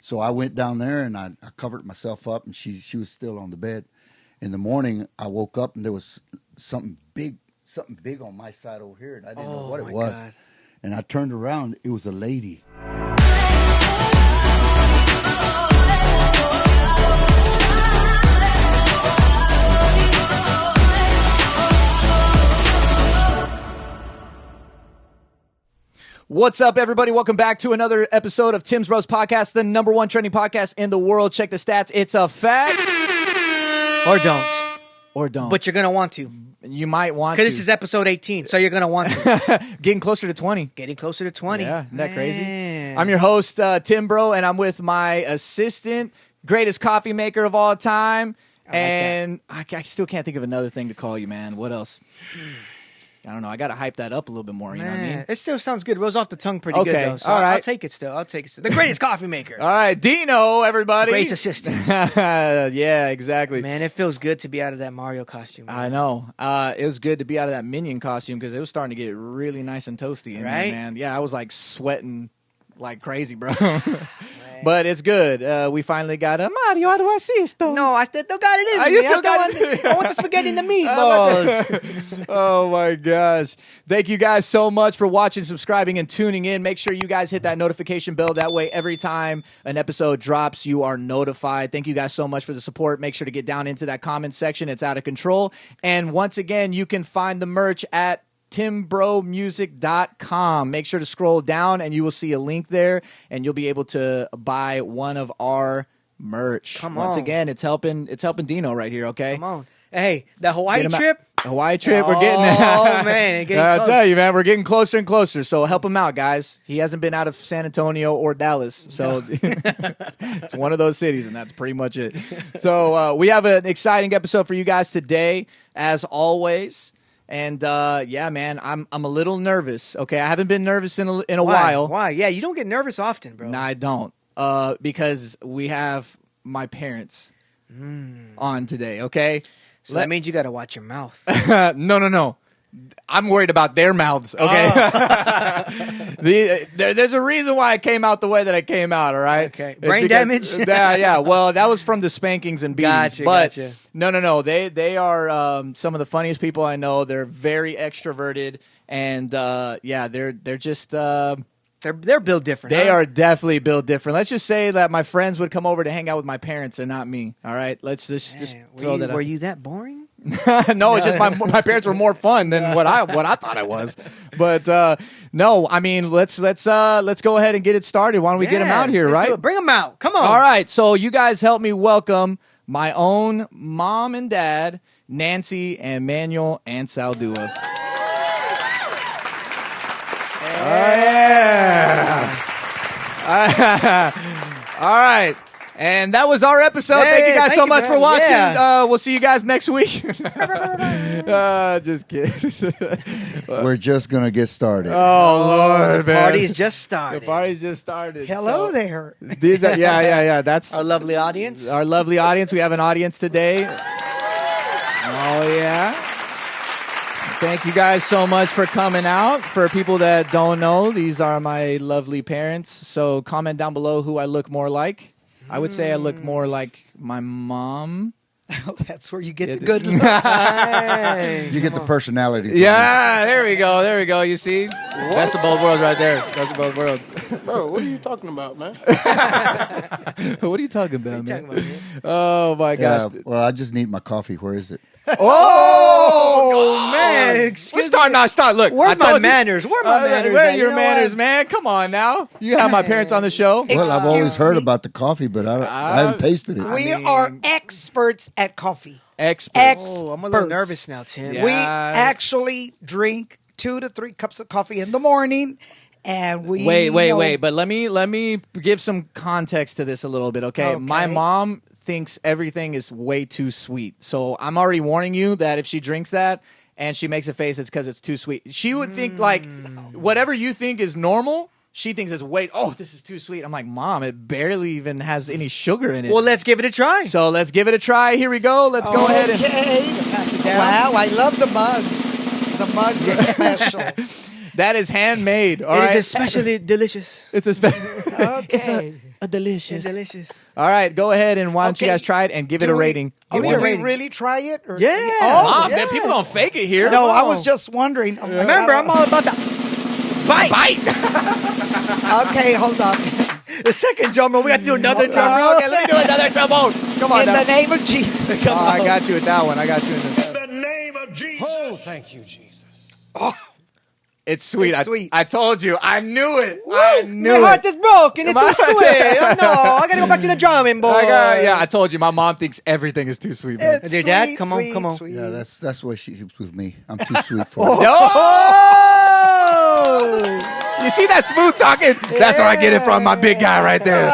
So I went down there and I covered myself up, and she was still on the bed. In the morning, I woke up and there was something big on my side over here, and I didn't know what it was. God. And I turned around, it was a lady. What's up, everybody? Welcome back to another episode of Tim's Bros Podcast, the #1 trending podcast in the world. Check the stats. It's a fact. Or don't. Or don't. But you're going to want to. You might want to. Because this is episode 18, so you're going to want to. Getting closer to 20. Getting closer to 20. Yeah, isn't that crazy? I'm your host, Tim Bro, and I'm with my assistant, greatest coffee maker of all time. I still can't think of another thing to call you, man. What else? I don't know. I got to hype that up a little bit more. You know what I mean? It still sounds good. It rolls off the tongue pretty good, though. So all right. I'll take it still. The greatest coffee maker. All right. Dino, everybody. Greatest assistant. Yeah, exactly. Man, it feels good to be out of that Mario costume. Man. I know. It was good to be out of that Minion costume because it was starting to get really nice and toasty in right? there, man. Yeah, I was like sweating like crazy, bro. But it's good. We finally got a Mario Arvasisto. No, I still got it in me. You still got it? I want the spaghetti and the meatballs. Oh, my gosh. Thank you guys so much for watching, subscribing, and tuning in. Make sure you guys hit that notification bell. That way, every time an episode drops, you are notified. Thank you guys so much for the support. Make sure to get down into that comment section. It's out of control. And once again, you can find the merch at timbromusic.com. Make sure to scroll down and you will see a link there and you'll be able to buy one of our merch. Once again, it's helping Dino right here, okay? Come on. Hey, the Hawaii trip? We're getting there. Oh, man. I'll tell you, man, we're getting closer and closer. So help him out, guys. He hasn't been out of San Antonio or Dallas. So it's one of those cities, and that's pretty much it. So we have an exciting episode for you guys today, as always. And yeah, man, I'm a little nervous. Okay, I haven't been nervous in a while. Why? Yeah, you don't get nervous often, bro. No, I don't. Because we have my parents on today. Okay, so that means you got to watch your mouth. No. I'm worried about their mouths. Okay, there's a reason why I came out the way that I came out. All right. Okay. Brain damage. Yeah. Well, that was from the spankings and beatings. Gotcha. No. They are some of the funniest people I know. They're very extroverted, and yeah, they're just. They're built different. They are definitely built different. Let's just say that my friends would come over to hang out with my parents and not me. All right, let's just throw that out. Were you that boring? No, it's just my parents were more fun than what I thought I was. But no, I mean let's go ahead and get it started. Why don't we get them out here, right? Bring them out. Come on. All right, so you guys help me welcome my own mom and dad, Nancy and Manuel Anzaldua. Yeah. All right. And that was our episode. Thank you guys so much for watching. Yeah. We'll see you guys next week. Just kidding. We're just going to get started. Oh, Lord, man. The party's just started. Hello there. Yeah. That's our lovely audience. Our lovely audience. We have an audience today. Oh, yeah. Thank you guys so much for coming out. For people that don't know, these are my lovely parents. So comment down below who I look more like. I would say I look more like my mom. Oh, that's where you get the good look. You get the personality. Yeah, there we go. You see? Best of both worlds right there. Best of both worlds. Bro, what are you talking about, man? What are you talking about, man? Oh, my gosh. Well, I just need my coffee. Where is it? Oh, man. Excuse me. Start. Look, where are my manners? Where are my manners? Where are your manners, man? Come on now. You have my parents on the show. Well, I've always heard about the coffee, but I haven't tasted it. We are experts at coffee. Experts. Oh, I'm a little nervous now, Tim. Yeah. We actually drink 2 to 3 cups of coffee in the morning. And we wait. But let me give some context to this a little bit, okay? My mom thinks everything is way too sweet. So I'm already warning you that if she drinks that and she makes a face, it's because it's too sweet. She would think like whatever you think is normal, she thinks it's this is too sweet. I'm like, Mom, it barely even has any sugar in it. Well, let's give it a try. So let's give it a try. Here we go. Let's go ahead and pass it down. Wow, I love the mugs. The mugs are special. That is handmade. All right? It is especially delicious. It's okay. delicious. Delicious. All right, go ahead and why don't you Okay. guys try it and give it a rating. Do me a we rating. really try it? Or, Yeah. Oh, Mom, man, people don't fake it here. no, I was just wondering. I'm like, Remember, I'm all about the bite. Okay, hold on. The second drum roll. We got to do another drum roll. Okay, let me do another drum roll. Come on In now. the name of Jesus. Oh, I got you with that one. I got you in the... the name of Jesus. Oh, thank you, Jesus. It's sweet. It's sweet. I told you. I knew it. I knew My it. heart is broken. It's My- too sweet. Oh, no. I got to go back to the drumming, boy. I told you. My mom thinks everything is too sweet, man. It's Your dad? sweet, Come on, sweet, come on. sweet. Yeah, that's why she's with me. I'm too sweet for her. No! You see that smooth talking? That's where I get it from, my big guy right there.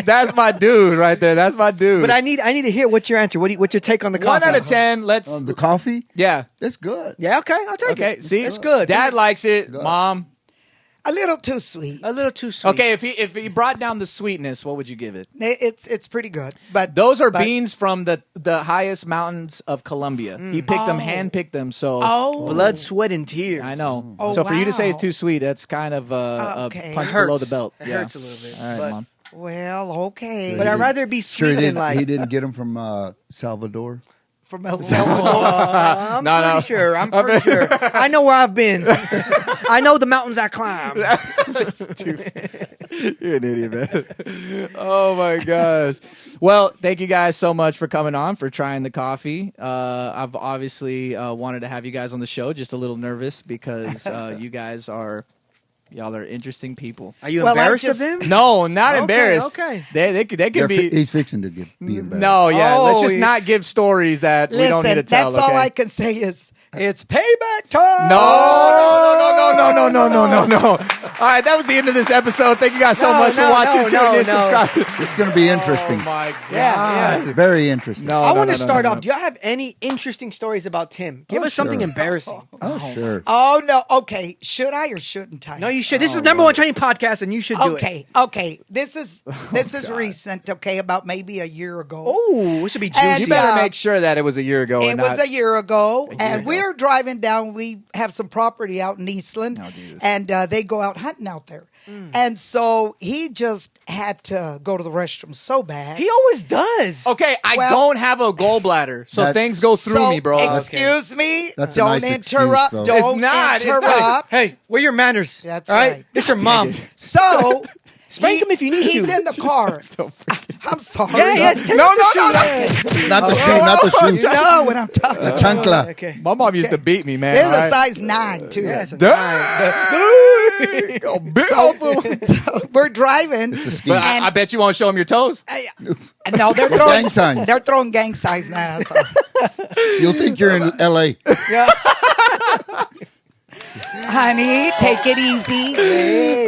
That's my dude right there. That's my dude. But I need to hear what's your answer. What's your take on the 1 coffee? out of 10. Let's. The coffee, Yeah. it's good. Yeah, okay. I'll take it. Okay. See, It's good. Dad likes it. Mom. A little too sweet. A little too sweet. Okay. If he brought down the sweetness, what would you give it? It's pretty good. But Those are but- beans from the highest mountains of Colombia. He picked them, hand-picked them. So Blood, sweat, and tears. I know. Oh, so for you to say wow. it's too sweet, that's kind of a Okay. punch It hurts. below the belt. It Yeah. hurts a little bit. All right, but Mom. Well, okay. but I'd rather be Sure, sweet than he like. didn't get them from Salvador. From El Salvador. I'm No, pretty no. sure. I'm pretty sure. I know where I've been. I know the mountains I climb. You're an idiot, man. Oh my gosh. Well, thank you guys so much for coming on, for trying the coffee. I've obviously wanted to have you guys on the show. Just a little nervous because you guys y'all are interesting people. Are you Well, I embarrassed just- of them? No, not Okay, embarrassed. okay. They can be. He's fixing to be embarrassed. No, yeah. Oh, let's just he- not give stories that we don't need to Listen, tell. that's all okay? I can say is it's payback time. No. All right, that was the end of this episode. Thank you guys so much for watching, tuning in, subscribing. It's going to be interesting. Oh my god. Yeah. Very interesting. No, I no, want no, to no, start no, off. no. Do y'all have any interesting stories about Tim? Give us something sure. embarrassing. Oh, sure. Oh no. Okay. Should I or shouldn't I? No, you should. This is the number one training podcast, and you should do it. Okay. This is recent. Okay, about maybe a year ago. Oh, it should be And juicy. You better Yeah. make sure that it was a year ago. It and was not, a year ago, and ago. we're driving down. We have some property out in Eastland, Oh, Jesus. and they go out hunting out there. And so he just had to go to the restroom so bad. He always does. Okay, I Well- don't have a gallbladder, so That- things go through So, me, bro. Excuse me. That's a don't nice excuse, interrupt. though. Don't It's not. It's not. interrupt. Hey, where your manners? That's all right. right. This your mom. So Spank him if you need he's to. in the car. So freaking- I'm sorry. Yeah. Take No, off the no, no, shoe. Not the shoe, not the You shoe. know what I'm talking The about. chancla. Okay. My mom used to beat me, man. There's all a right? size 9 too. Yes. Go big off of 'em. So we're driving. It's a scheme. But I bet you won't show him your toes. No, they're Gang throwing signs. They're throwing gang signs now. So. You'll think you're in L.A. Honey, take it easy.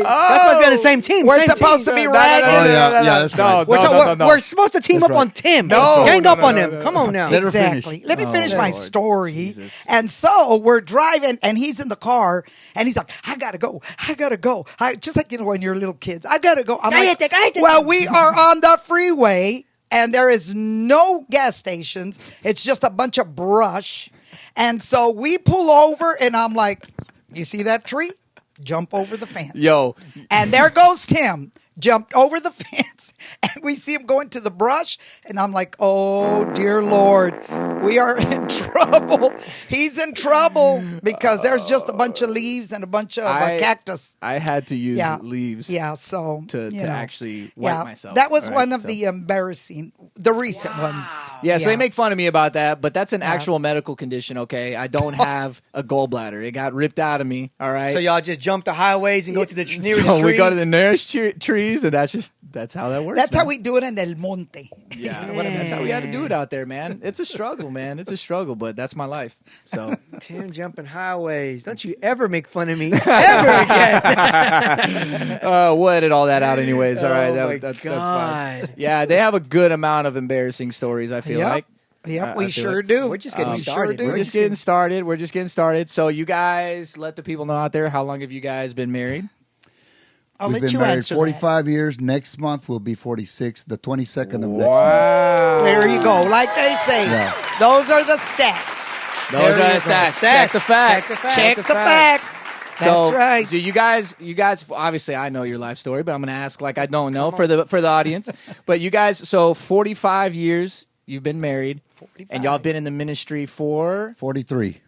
That's why we're on the same team. We're same supposed team. to be Oh, ragging. yeah, that's right. We're supposed to team That's up on right. Tim. No, Gang no, up no, on no, him. no. Come on now. Let her Exactly. finish. Let me finish my Lord story. Jesus. And so we're driving, and he's in the car, and he's like, I gotta go. Just like, when you're little kids. I gotta go. I'm like, Cállate. well, we are on the freeway, and there is no gas stations. It's just a bunch of brush. And so we pull over, and I'm like, you see that tree? Jump over the fence. Yo. And there goes Tim. Jumped over the fence, and we see him going to the brush, and I'm like, oh dear Lord, we are in trouble. He's in trouble because there's just a bunch of leaves and a bunch of cactus. I had to use leaves. Yeah, so To you know. actually wipe myself. That was All one right, of so- the embarrassing, the recent ones. Yeah, so Yeah. they make fun of me about that, but that's an actual medical condition, okay? I don't have a gallbladder. It got ripped out of me, all right? So y'all just jump the highways and go to the nearest So tree. we go to the nearest trees, and that's how that works. That's how man. we do it in El Monte. Yeah, that's how we had to do it out there, man. It's a struggle, man. It's a struggle, but that's my life. So Tim jumping highways. Don't you ever make fun of me ever again. we'll edit all that out anyways. All right, Oh my that's God. fine. Yeah, they have a good amount of embarrassing stories, I feel Yep. like. Yep, I we feel sure it. do. We're just getting We started. Sure do. We're just getting started. So you guys let the people know out there, how long have you guys been married? I'll We've let been you married answer 45 years. Next month will be 46. The 22nd of next month. Wow. that. There you go. Like they say, Yeah. those are the stats. Those There are you the go. stats. Check the facts. Check the fact. That's right. So you guys, obviously I know your life story, but I'm going to ask like I don't know for the audience. But you guys, so 45 years you've been married, 45. and y'all been in the ministry for 43.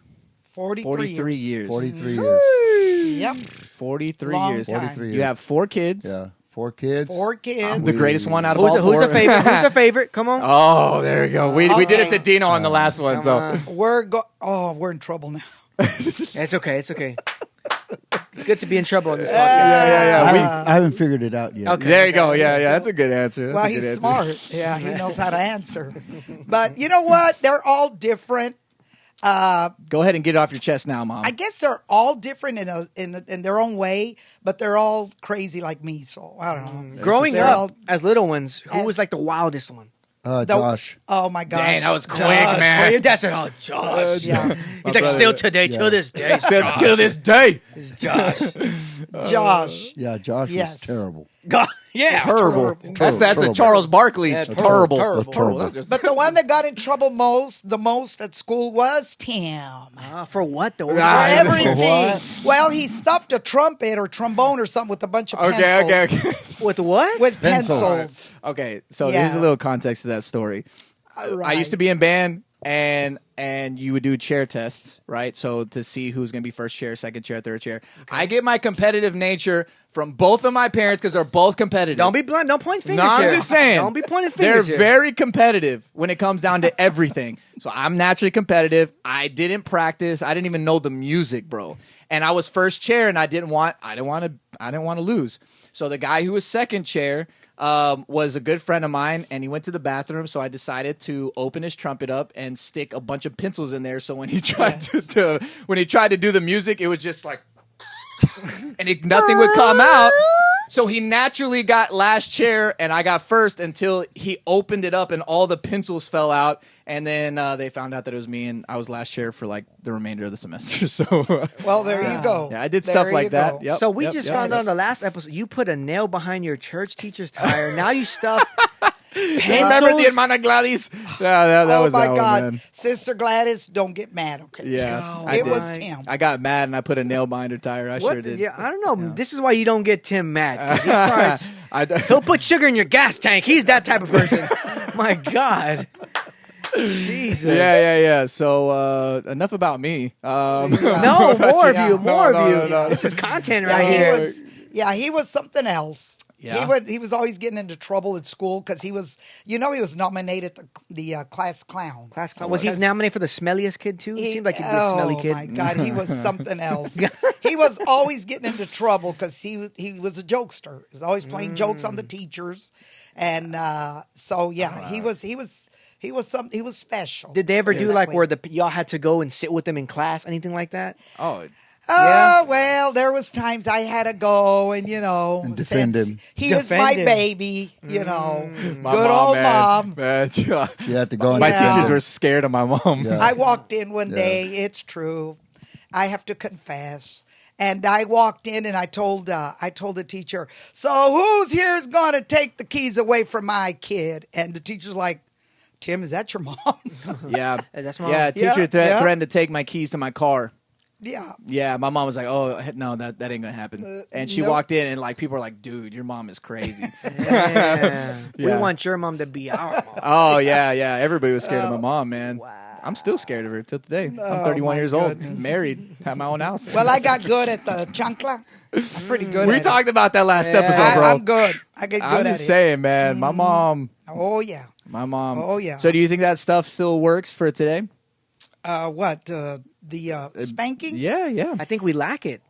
43 years. 43 years. Yep. 43 Long years. time. 43 years. You have 4 kids. Yeah. 4 kids. 4 kids. The greatest one out of all Who's 4. the favorite? Who's the favorite? Come on. Oh, there you go. We did it to Okay. Dino on the last one. So We're in trouble now. It's okay. It's okay. It's good to be in trouble on this podcast. I haven't figured it out yet. Okay. there you go. Yeah, that's a good answer. That's Well, a good he's answer. smart. Yeah, he knows how to answer. But you know what? They're all different. Go ahead and get it off your chest now, Mom. I guess they're all different in their own way, but they're all crazy like me. So I don't know. Growing They're up all- as little ones, who And- was like the wildest one? Josh. Oh my gosh! Dang, that was quick, Oh, man. your dad said, "Oh, Josh." Yeah, He's like, still today, till this day. Till this day. It's Josh. Josh. Yeah, Josh Yes. was terrible. God, yeah. Terrible. That's a Terrible. Charles Barkley. Yeah, terrible. terrible. But the one that got in trouble the most at school was Tim. For what though? For Ah, everything. what? Well, he stuffed a trumpet or trombone or something with a bunch of Okay, pencils. okay. With what? With Pencils. pencils. Okay, so Yeah. there's a little context to that story. I used to be in band, and you would do chair tests, right? So to see who's going to be first chair, second chair, third chair. I get my competitive nature from both of my parents because they're both competitive. Don't be blunt. Don't point fingers. No, I'm here. just saying. Don't be pointing They're fingers. here. very competitive when it comes down to everything. So I'm naturally competitive. I didn't practice. I didn't even know the music, bro. And I was first chair, and I didn't want to lose. So the guy who was second chair was a good friend of mine, and he went to the bathroom. So I decided to open his trumpet up and stick a bunch of pencils in there. So when he tried to do the music, it was just like, and nothing would come out. So he naturally got last chair, and I got first until he opened it up, and all the pencils fell out. And then they found out that it was me, and I was last chair for like the remainder of the semester. So, Well, there you go. yeah, I did There stuff you like that. go. Yep, So we yep, just yep. found out in the last episode you put a nail behind your church teacher's tire. Now you stuff pencils. Remember the Hermana Gladys? Yeah, that Oh was my that God, one, man. Sister Gladys, don't get mad, okay? Yeah, Oh, I It did. was Tim. I got mad and I put a nail behind her tire. I What? sure did. Yeah, I don't know. This is why you don't get Tim mad. 'Cause he starts, I, he'll put sugar in your gas tank. He's that type of person. My God. Jesus. yeah. So enough about me. No, more of Yeah. you. More No, of you. no, no. This is content Yeah, right here. he was something else. Yeah. He was always getting into trouble at school because he was nominated the class clown. Class clown. Was he Because nominated for the smelliest kid too? He seemed like he'd be a oh smelly kid. my God, he was something else. He was always getting into trouble because he was a jokester. He was always playing jokes on the teachers, and so yeah, he was special. Did they ever do like Sweet. where y'all had to go and sit with them in class? Anything like that? Oh, Oh, well, there was times I had to go and, And defend since him. he is Defend my him. baby, my good mom, old man. mom. Man, You had to go and my Yeah. teachers were scared of my mom. Yeah. I walked in one Yeah. day, it's true. I have to confess. And I walked in and I told the teacher, so who's here is going to take the keys away from my kid? And the teacher's like, Tim, is that your mom? Yeah, That's my yeah. mom. Teacher Yeah, threatened to take my keys to my car. Yeah. Yeah, my mom was like, "Oh no, that ain't gonna happen." And she nope. walked in, and like people were like, "Dude, your mom is crazy." Yeah. We Yeah. want your mom to be our mom. Oh yeah. Everybody was scared of my mom, man. I'm still scared of her till today. I'm Oh, 31 my years goodness. old, married, have my own house. Well, I got good at the chancla. I'm pretty good we at talked about that last Yeah. episode, bro. I'm good. I get good I'm at just it. saying, man. My mom. Oh, yeah. Oh, yeah. So do you think that stuff still works for today? What? The spanking? Yeah. I think we lack it.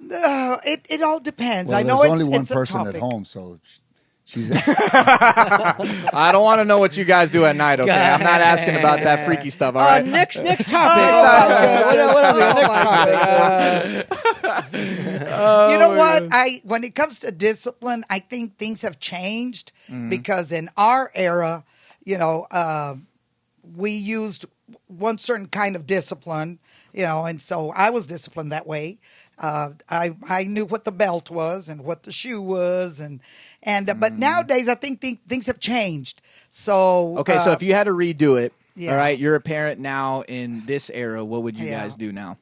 It all depends. Well, I know there's it's only one it's a person at topic. home, so she's I don't want to know what you guys do at night, okay? I'm not asking about that freaky stuff, all right? Next topic. Oh, my goodness. What else is your next topic? You know what? When it comes to discipline, I think things have changed because in our era, we used one certain kind of discipline, and so I was disciplined that way. I knew what the belt was and what the shoe was, but nowadays I think things have changed. So Okay, so if you had to redo it, Yeah. all right, you're a parent now in this era, what would you Yeah. guys do now?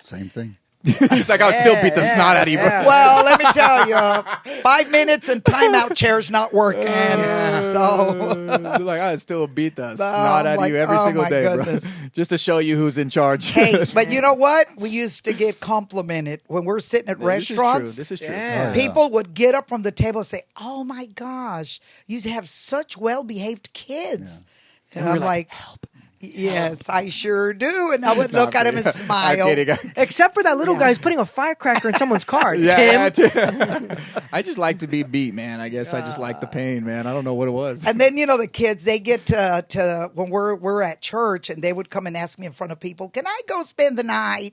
same thing. He's like, I'll still beat the snot out of you, bro. Well, let me tell you, 5 minutes and timeout chair's not working. So, He's like, I'll still beat the snot out of you every single day, goodness. bro. Just to show you who's in charge. Hey, but you know what? We used to get complimented when we're sitting at restaurants. This is true. Yeah. People would get up from the table and say, "Oh my gosh, you have such well-behaved kids." And I'm like, "Help." Yes, I sure do. And I would look at him and smile. I'm kidding. Except for that little guy who's putting a firecracker in someone's car. Yeah, Tim. I just like to be beat, man. I guess I just like the pain, man. I don't know what it was. And then, the kids, they get to when we're at church, and they would come and ask me in front of people, "Can I go spend the night?"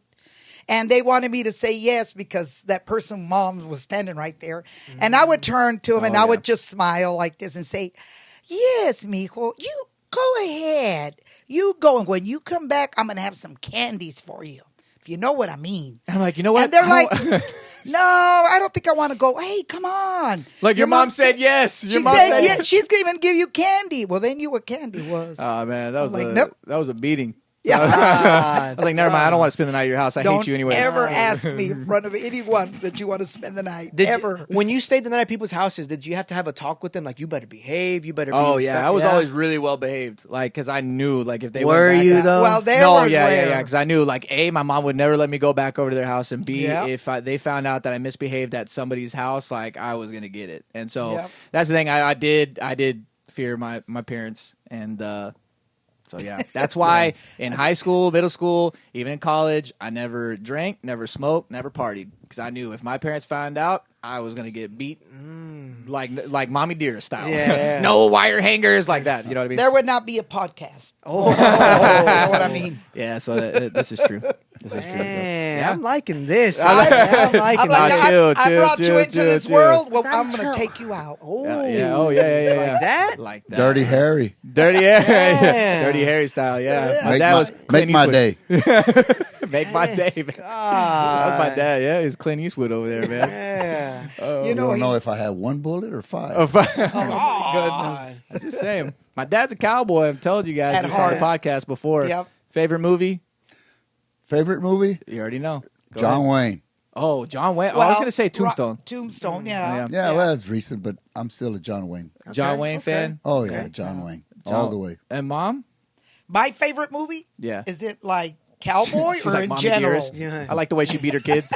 And they wanted me to say yes because that person, mom, was standing right there. And I would turn to him and I would just smile like this and say, "Yes, mijo, you go ahead. You go. And when you come back, I'm going to have some candies for you, if you know what I mean." And I'm like, you know what? And they're like, "No, I don't think I want to go." "Hey, come on." Like your mom said yes. She said yes. She's going to even give you candy. Well, they knew what candy was. Oh, man. That was like, nope. That was a beating. Yeah. I was like, never mind. I don't want to spend the night at your house. I hate you anyway. Don't ever ask me in front of anyone that you want to spend the night. Ever. When you stayed the night at people's houses, did you have to have a talk with them? Like, you better behave. You better be Oh, yeah. I was yeah. always really well behaved. Like, because I knew, like, if they Were went back you, out- though? Well, they No, were yeah, rare. because I knew, like, A, my mom would never let me go back over to their house, and B, Yeah. if they found out that I misbehaved at somebody's house, like, I was gonna get it. And so Yep. that's the thing. I did fear my parents, and so yeah, that's why in high school, middle school, even in college, I never drank, never smoked, never partied, because I knew if my parents found out, I was gonna get beat, like Mommy Dearest style. Yeah. No wire hangers like that. You know what I mean? There would not be a podcast. Oh, You know what I mean? Yeah. So this is true. This is true. man, Yeah. I'm liking this. I'm I'm liking I'm like, this. Chill, I brought you chill, into this chill. world. Well, I'm going to take you out. Oh, Yeah. Oh, yeah. Like that? Like that. Dirty Harry. Dirty Harry. Yeah. Dirty Harry style, yeah. My Make dad my, was make Clint my Eastwood. day. Make my day, man. That was my dad, yeah. He's Clint Eastwood over there, man. Yeah. You You know, don't know if I had one bullet or five. Oh, oh my goodness. I'm just saying. My dad's a cowboy. I've told you guys At this on the heart. podcast before. Yep. Favorite movie? Favorite movie? You already know. Go John ahead. Wayne. Oh, John Wayne. Oh, I was Well, going to say Tombstone. Tombstone, Yeah. Yeah, well, it's recent, but I'm still a John Wayne. John Wayne fan? Oh, yeah, John Wayne. All the way. And mom? My favorite movie? Yeah. Is it like cowboy She's or like in Mommy general? Dearest. Yeah. I like the way she beat her kids.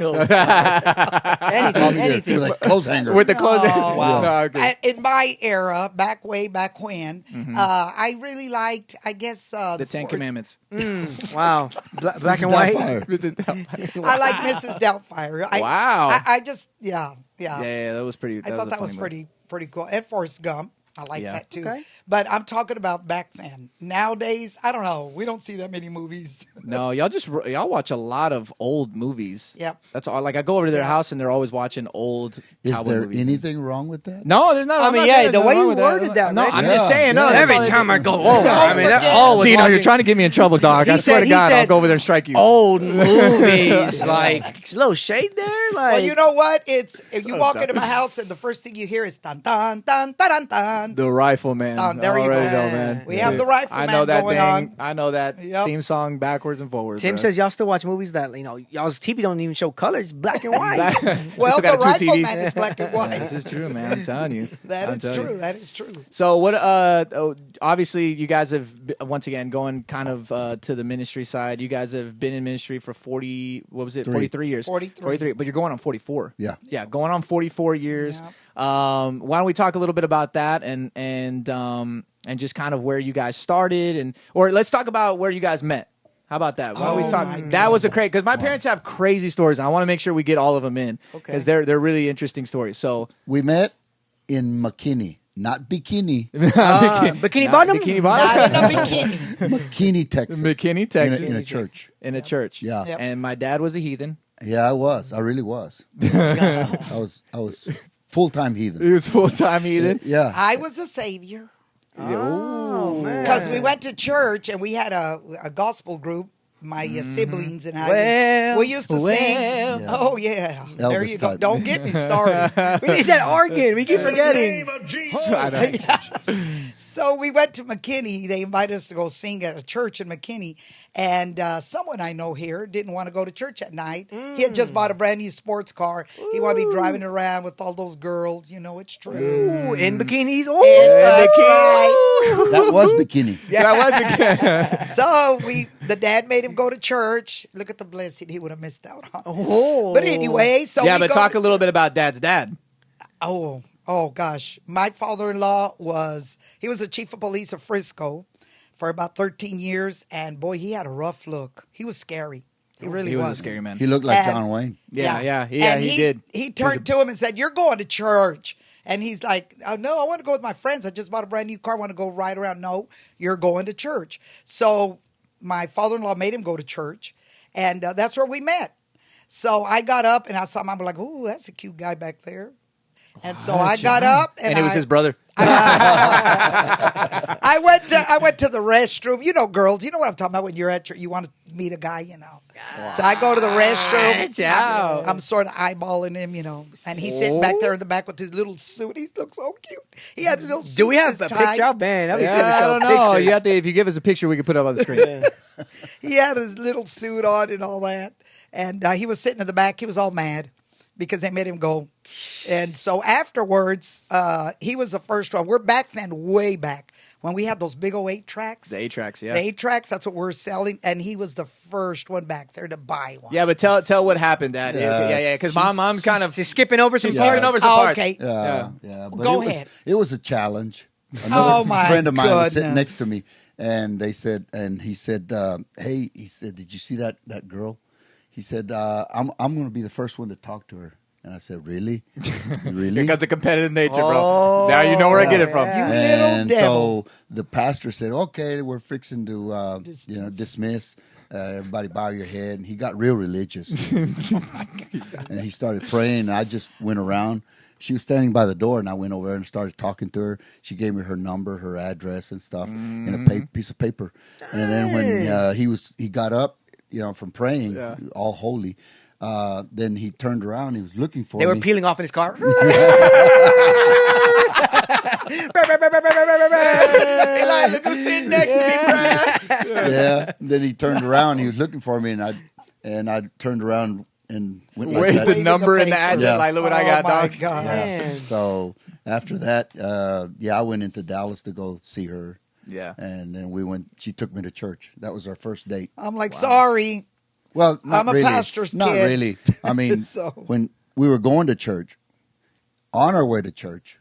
Anything. Like clothes hanger. With the clothes. Oh. Wow. No, okay. In my era, way back when, I really liked, I guess, The Ten Commandments. Wow. Black Mrs. and white. Doubtfire. I like Mrs. Doubtfire. Wow. I just, yeah. Yeah, that was pretty. I thought that was pretty cool. And Forrest Gump. I like Yeah. that too. Okay. But I'm talking about back then. Nowadays, I don't know. We don't see that many movies. No, y'all watch a lot of old movies. Yep. That's all. Like I go over to their Yeah. house and they're always watching old. Is cowboy there movies. anything wrong with that? No, there's not. I I'm mean, not yeah, saying the there's way nothing you wrong with worded that, No, Rick. I'm Yeah. just saying. No, Yeah. that's Every all time it- I go over, I mean, that's all was Dino, watching you're trying to get me in trouble, dog. I swear to God, I'll go over there and strike you. old movies. Like, a little shade there. Like, Well, you know what? It's if you So walk dumb. into my house and the first thing you hear is dun dun dun dun dun dun. The Rifleman. There you Already go. know, man. We have the Rifleman I know that going dang, on. I know that Yep. theme song backwards and forwards. Tim bro. says y'all still watch movies that, y'all's TV don't even show colors, black and white. Well, Still the got two TVs. Rifleman is black and This white. is true, man. I'm telling you. That I'm is telling you. true. That is true. So what? Obviously, you guys have once again going kind of to the ministry side. You guys have been in ministry for 40. What was it? 43 years. 43. But you're going on 44. Yeah. Yeah, going on 44 years. Yeah. Why don't we talk a little bit about that and just kind of where you guys started or let's talk about where you guys met. How about that? Why don't we Oh, talk? my That was a crazy because my parents have crazy stories, and I want to make sure we get all of them in because they're really interesting stories. So We met in McKinney, not Bikini, Bikini Bottom? Bikini Not Bottom, in a bikini. McKinney, Texas. McKinney, Texas, In a church. in a church. Yeah. Yep. And my dad was a heathen. Yeah, I was. I really was. I was full-time heathen. He was full time heathen. Yeah. I was a savior Oh, man. because we went to church and we had a gospel group. My siblings and I. Well, we used to sing. Yeah. Oh yeah, there Elvis you go. type. Don't get me started. We need that organ. We keep forgetting. So So we went to McKinney. They invited us to go sing at a church in McKinney. And someone I know here didn't want to go to church at night. He had just bought a brand new sports car. He wanted to be driving around with all those girls. You know, it's true. Ooh, in bikinis. And that's right. That was bikini. That was So the dad made him go to church. Look at the blessing he would have missed out on. Oh. But anyway, so yeah, we but go talk to- a little bit about Dad's dad. Oh gosh. My father-in-law was a chief of police of Frisco for about 13 years. And boy, he had a rough look. He was scary. He really He was. was a scary man. He looked like And- John Wayne. Yeah, And he did. He turned to him and said, "You're going to church." And he's like, "Oh, no, I want to go with my friends. I just bought a brand new car. I want to go ride around." "No, you're going to church." So my father-in-law made him go to church. And that's where we met. So I got up and I saw him. I'm like, "Ooh, that's a cute guy back there." And so I got up And it was his brother. I went to the restroom. You know, girls, you know what I'm talking about when you're at you want to meet a guy, you know. So I go to the restroom. I'm sort of eyeballing him, you know. And he's sitting back there in the back with his little suit. He looks so cute. He had a little suit. Do we have this a tie. picture? Man, that was good to I show don't know. pictures. You have to, if you give us a picture, we can put it up on the screen. He had his little suit on and all that. And he was sitting in the back. He was all mad because they made him go. And so afterwards, he was the first one. We're back then, way back, when we had those big old 8-tracks. The 8-tracks, yeah. The 8-tracks, that's what we're selling. And he was the first one back there to buy one. Yeah, but tell what happened, Dad. Yeah. Yeah, because mom's kind of She's skipping over some she's parts. skipping over some Oh, parts. okay. Yeah. But Go it ahead. It was a challenge. Oh, my friend of mine was sitting goodness. next to me, and he said, "Hey," he said, "Did you see that girl?" He said, "I'm going to be the first one to talk to her." And I said, "Really? Really?" Because of competitive nature, bro. Now you know where I get it from. You little And devil. so the pastor said, "Okay, we're fixing to dismiss. Everybody bow your head." And he got real religious, and he started praying. And I just went around. She was standing by the door, and I went over there and started talking to her. She gave me her number, her address, and stuff in a piece of paper. And then when he got up, from praying, all holy. Then he turned around. He was looking for me. They were peeling off in his car. Eli, look who's sitting next to me, Brad. Yeah. Then he turned around. He was looking for me, and I turned around and went like Wait, that. the number and the paper. address. Yeah. Like, look what I got, Oh, my dog. God. Yeah. So after that, I went into Dallas to go see her. Yeah. And then we went. She took me to church. That was our first date. I'm like, sorry. Well, not I'm a really. pastor's Not kid. really. I mean, So- when we were going to church, on our way to church,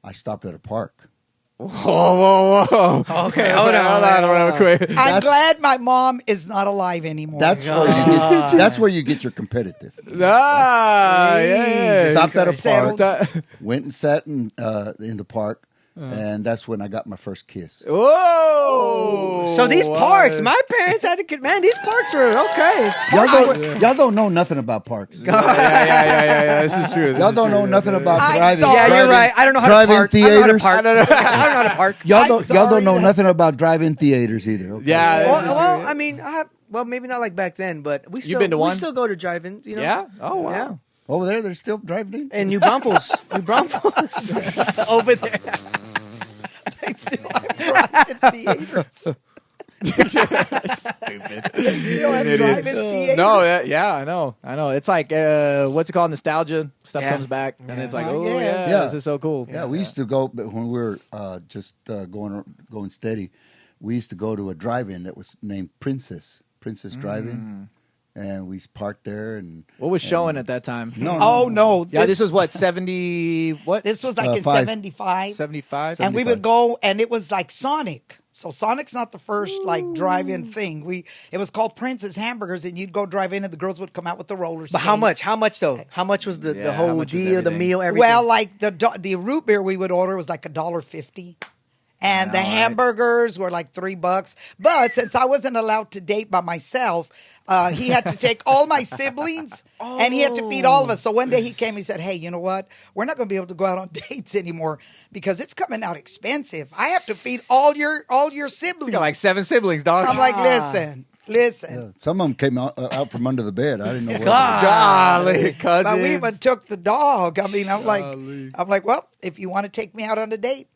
I stopped at a park. Whoa. Okay, hold on. real quick. I'm glad my mom is not alive anymore. That's where you get your competitive. Yeah. Stopped at a Settled. park, went and sat in the park, and that's when I got my first kiss. Whoa. So these parks, my parents had to get, man, these parks were okay. Y'all don't know nothing about parks. Yeah. This is true. Y'all don't know nothing about I'm driving. sorry. Yeah, you're right. I don't know how to Drive-in park. I don't know how to theaters. park. I don't know how to park. Y'all I'm don't sorry. know nothing about drive-in theaters either. Okay? Yeah. this is Well, true. I mean, maybe not like back then, but we still, been to one? we still go to drive-ins, you know? Yeah? Oh, wow. Yeah. Over there, they're still driving. And New Braunfels. Over there. They still have drive-in theaters. They still have drive-in theaters. No, I know. It's like, what's it called? Nostalgia. Stuff Yeah. comes back. And it's like, I oh, guess. yeah, this is so cool. Yeah, we used to go, but when we were just going steady, we used to go to a drive-in that was named Princess Drive-In, and we parked there. And What was showing at that time? Oh, no. Yeah, this was what, 70, what? This was like in five. 75. 75? And we would go, and it was like Sonic. So Sonic's not the first like drive-in thing. It was called Princess Hamburgers, and you'd go drive in, and the girls would come out with the roller skates. But how much? How much, though? How much was the Yeah, how whole much was deal, the everything? meal, everything? Well, like the root beer we would order was like $1.50. And the hamburgers were like $3. But since I wasn't allowed to date by myself, he had to take all my siblings and he had to feed all of us. So one day he came, he said, "Hey, you know what? We're not going to be able to go out on dates anymore because it's coming out expensive. I have to feed all your siblings." You got like 7 siblings, dog. I'm like, listen. yeah, some of them came out from under the bed. I didn't know. Golly, cousins. But we even took the dog. I mean, I'm like, well, if you want to take me out on a date,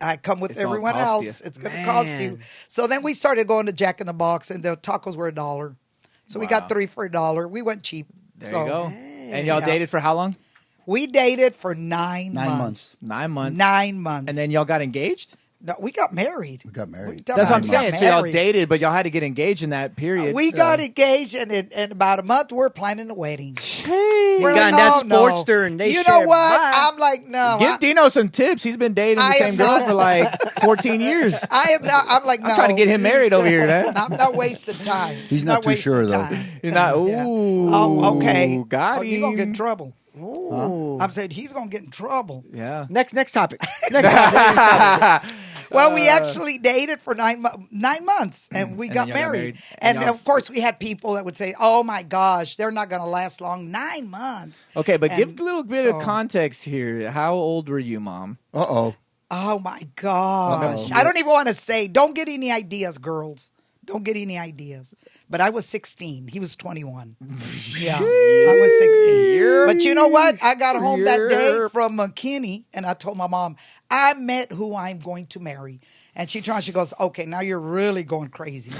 I come with It's gonna everyone cost else. you. It's going to cost you. So then we started going to Jack in the Box, and the tacos were $1. So we got 3 for $1. We went cheap. There So you go. And y'all dated for how long? We dated for 9 months. 9 months. 9 months. And then y'all got engaged? No, we got married. We got married. That's what I'm We got saying. So y'all married. dated, but y'all had to get engaged in that period. We got engaged, and in about a month, we're planning a wedding. You We're got like, that no. Sportster and they You know share what? vibe. I'm like, no. Give Dino some tips. He's been dating the I same am girl not- for like 14 years. I am not. I'm like, no. I'm trying to get him married over here, man. I'm not wasting time. He's not too wasting sure, though. time. You're not. Ooh. Yeah. Oh, okay. Got him. You're going to get in trouble. Ooh. I'm saying he's going to get in trouble. Yeah. Next topic. Next topic. Well, we actually dated for 9 months, and we And got then y'all got married. married. And And y'all- of course, we had people that would say, "Oh my gosh, they're not going to last long. 9 months." Okay, but give And a little bit so- of context here. How old were you, Mom? Uh-oh. Oh my gosh! Uh-oh. I don't even want to say. Don't get any ideas, girls. Don't get any ideas. But I was 16. He was 21. Yeah, I was 16. But you know what? I got home that day from McKinney, and I told my mom, I met who I'm going to marry. And she goes, okay, now you're really going crazy.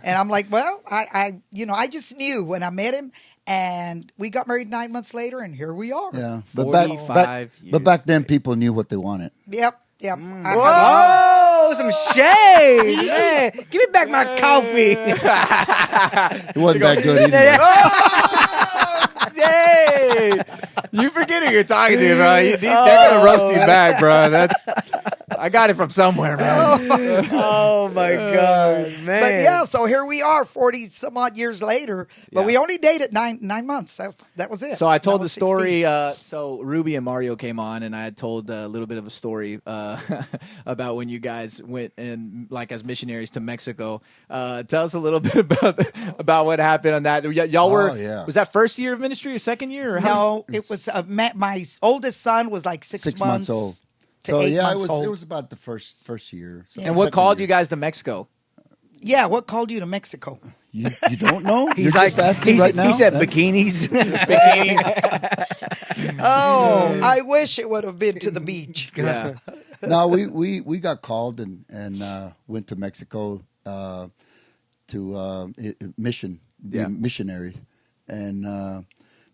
And I'm like, well, I just knew when I met him, and we got married 9 months later, and here we are. Yeah. But 45 years. back then, people knew what they wanted. Yep. Whoa, some shade. Man, give me back my coffee. It wasn't that good either. Yay! You forget who you're talking to, bro. They're gonna roast you back, bro. I got it from somewhere, man. Oh my God, man. But yeah, so here we are, 40 some odd years later. But Yeah. we only dated 9 months. That was it. So I told That the was story. 16. So Ruby and Mario came on, and I had told a little bit of a story about when you guys went and like as missionaries to Mexico. Tell us a little bit about what happened on that. Y'all were. Oh, yeah. Was that first year of ministry or second year? Or how? No, it was my oldest son was like 6 months old. to So 8 yeah, months old. it was about the first year. So And what second called year. you guys to Mexico? Yeah, what called you to Mexico? You don't know? You're He's like, just asking right now. he said That's- bikinis. Oh, I wish it would have been to the beach. Yeah. No, we got called and went to Mexico to mission, be Yeah. missionary, and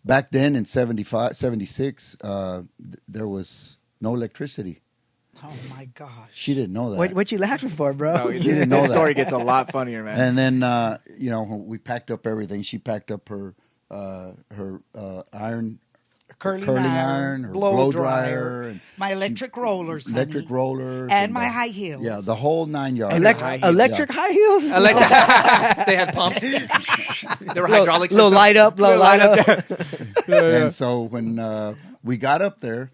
back then in 76, there was no electricity. Oh my gosh. She didn't know that. What you laughing for, bro? No, You didn't know this that. story gets a lot funnier, man. And then we packed up everything. She packed up her iron. Curling Curling iron, iron, her blow blow dryer, dryer, and my electric rollers, electric honey, rollers, and my high heels. Yeah, the whole 9 yards. Electric high heels? They had pumps. They were hydraulic Little systems. light up, little light up. And so when we got up there,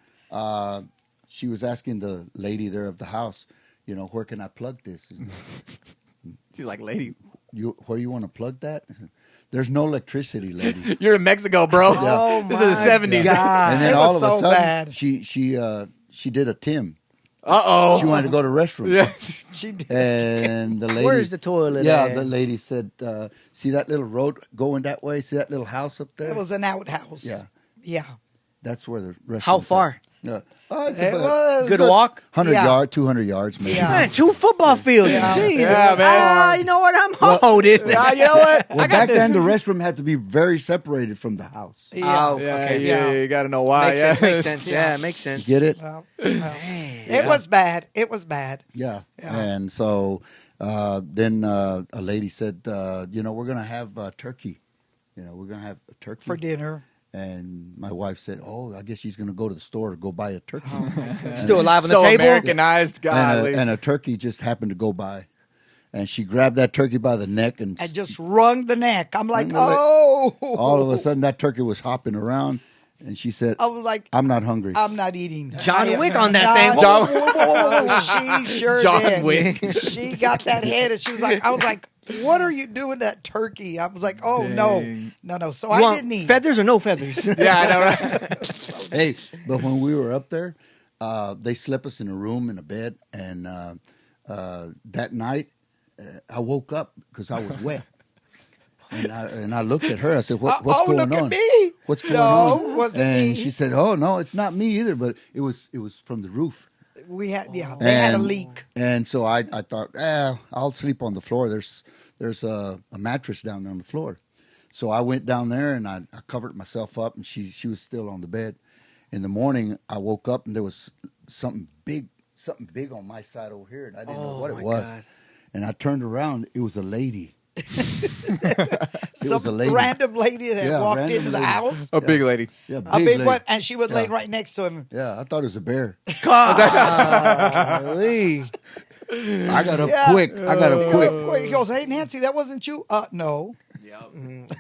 she was asking the lady there of the house, where can I plug this? She's like, lady, Where do you want to plug that? There's no electricity, lady. you're in Mexico, bro. Oh, This is the my 70s. God. And then It all was of a so sudden, bad. she did a Tim. Uh-oh. She wanted to go to the restroom. Yeah. She did. And the lady, Where's the toilet Yeah, at? the lady said, "See that little road going that way? See that little house up there? It was an outhouse. Yeah. Yeah. That's where the restroom. How far? It's It about was Good walk? 100 Yeah. yards, 200 yards, maybe. Yeah. Man, 2 football fields. Yeah. Jeez. Yeah, man. You know what? I'm holding. You know what? Well, back then the restroom had to be very separated from the house. Yeah. Oh, Yeah, okay. yeah, you got to know why. Makes yeah. sense, makes sense. Yeah, makes sense. Get it? Well, it was bad. It was bad. Yeah. Yeah. And so then a lady said, we're going to have turkey. We're going to have a turkey. For dinner. And my wife said, I guess she's going to go to the store to go buy a turkey. Still alive on the So table? Americanized, godly. And a turkey just happened to go by. And she grabbed that turkey by the neck and And just wrung the neck. I'm like, Wrung the neck. oh. all of a sudden that turkey was hopping around. And she said, I was like, I'm not hungry. I'm not eating. John I am Wick on that not- thing. Oh, she sure John did. Wick. She got that head, and she was like, I was like, what are you doing that turkey? I was like, oh, Dang. no. So You I want didn't eat. feathers or no feathers? Yeah, I know, right? Hey, but when we were up there, they slept us in a room in a bed. And that night, I woke up because I was wet. And I looked at her. I said, what's oh, going look on? at me. What's going No, on? wasn't and me. she said, oh, no, it's not me either. But it was from the roof. We had, they had a leak. And so I thought, I'll sleep on the floor. There's a mattress down there on the floor. So I went down there and I covered myself up, and she was still on the bed. In the morning, I woke up and there was something big on my side over here, and I didn't know what it was. God. And I turned around, it was a lady. Some random lady that walked into the house. A big lady. Yeah, a big one, and she was laying right next to him. Yeah, I thought it was a bear. Golly. I got up quick. He goes, "Hey, Nancy, that wasn't you?" No. Yep.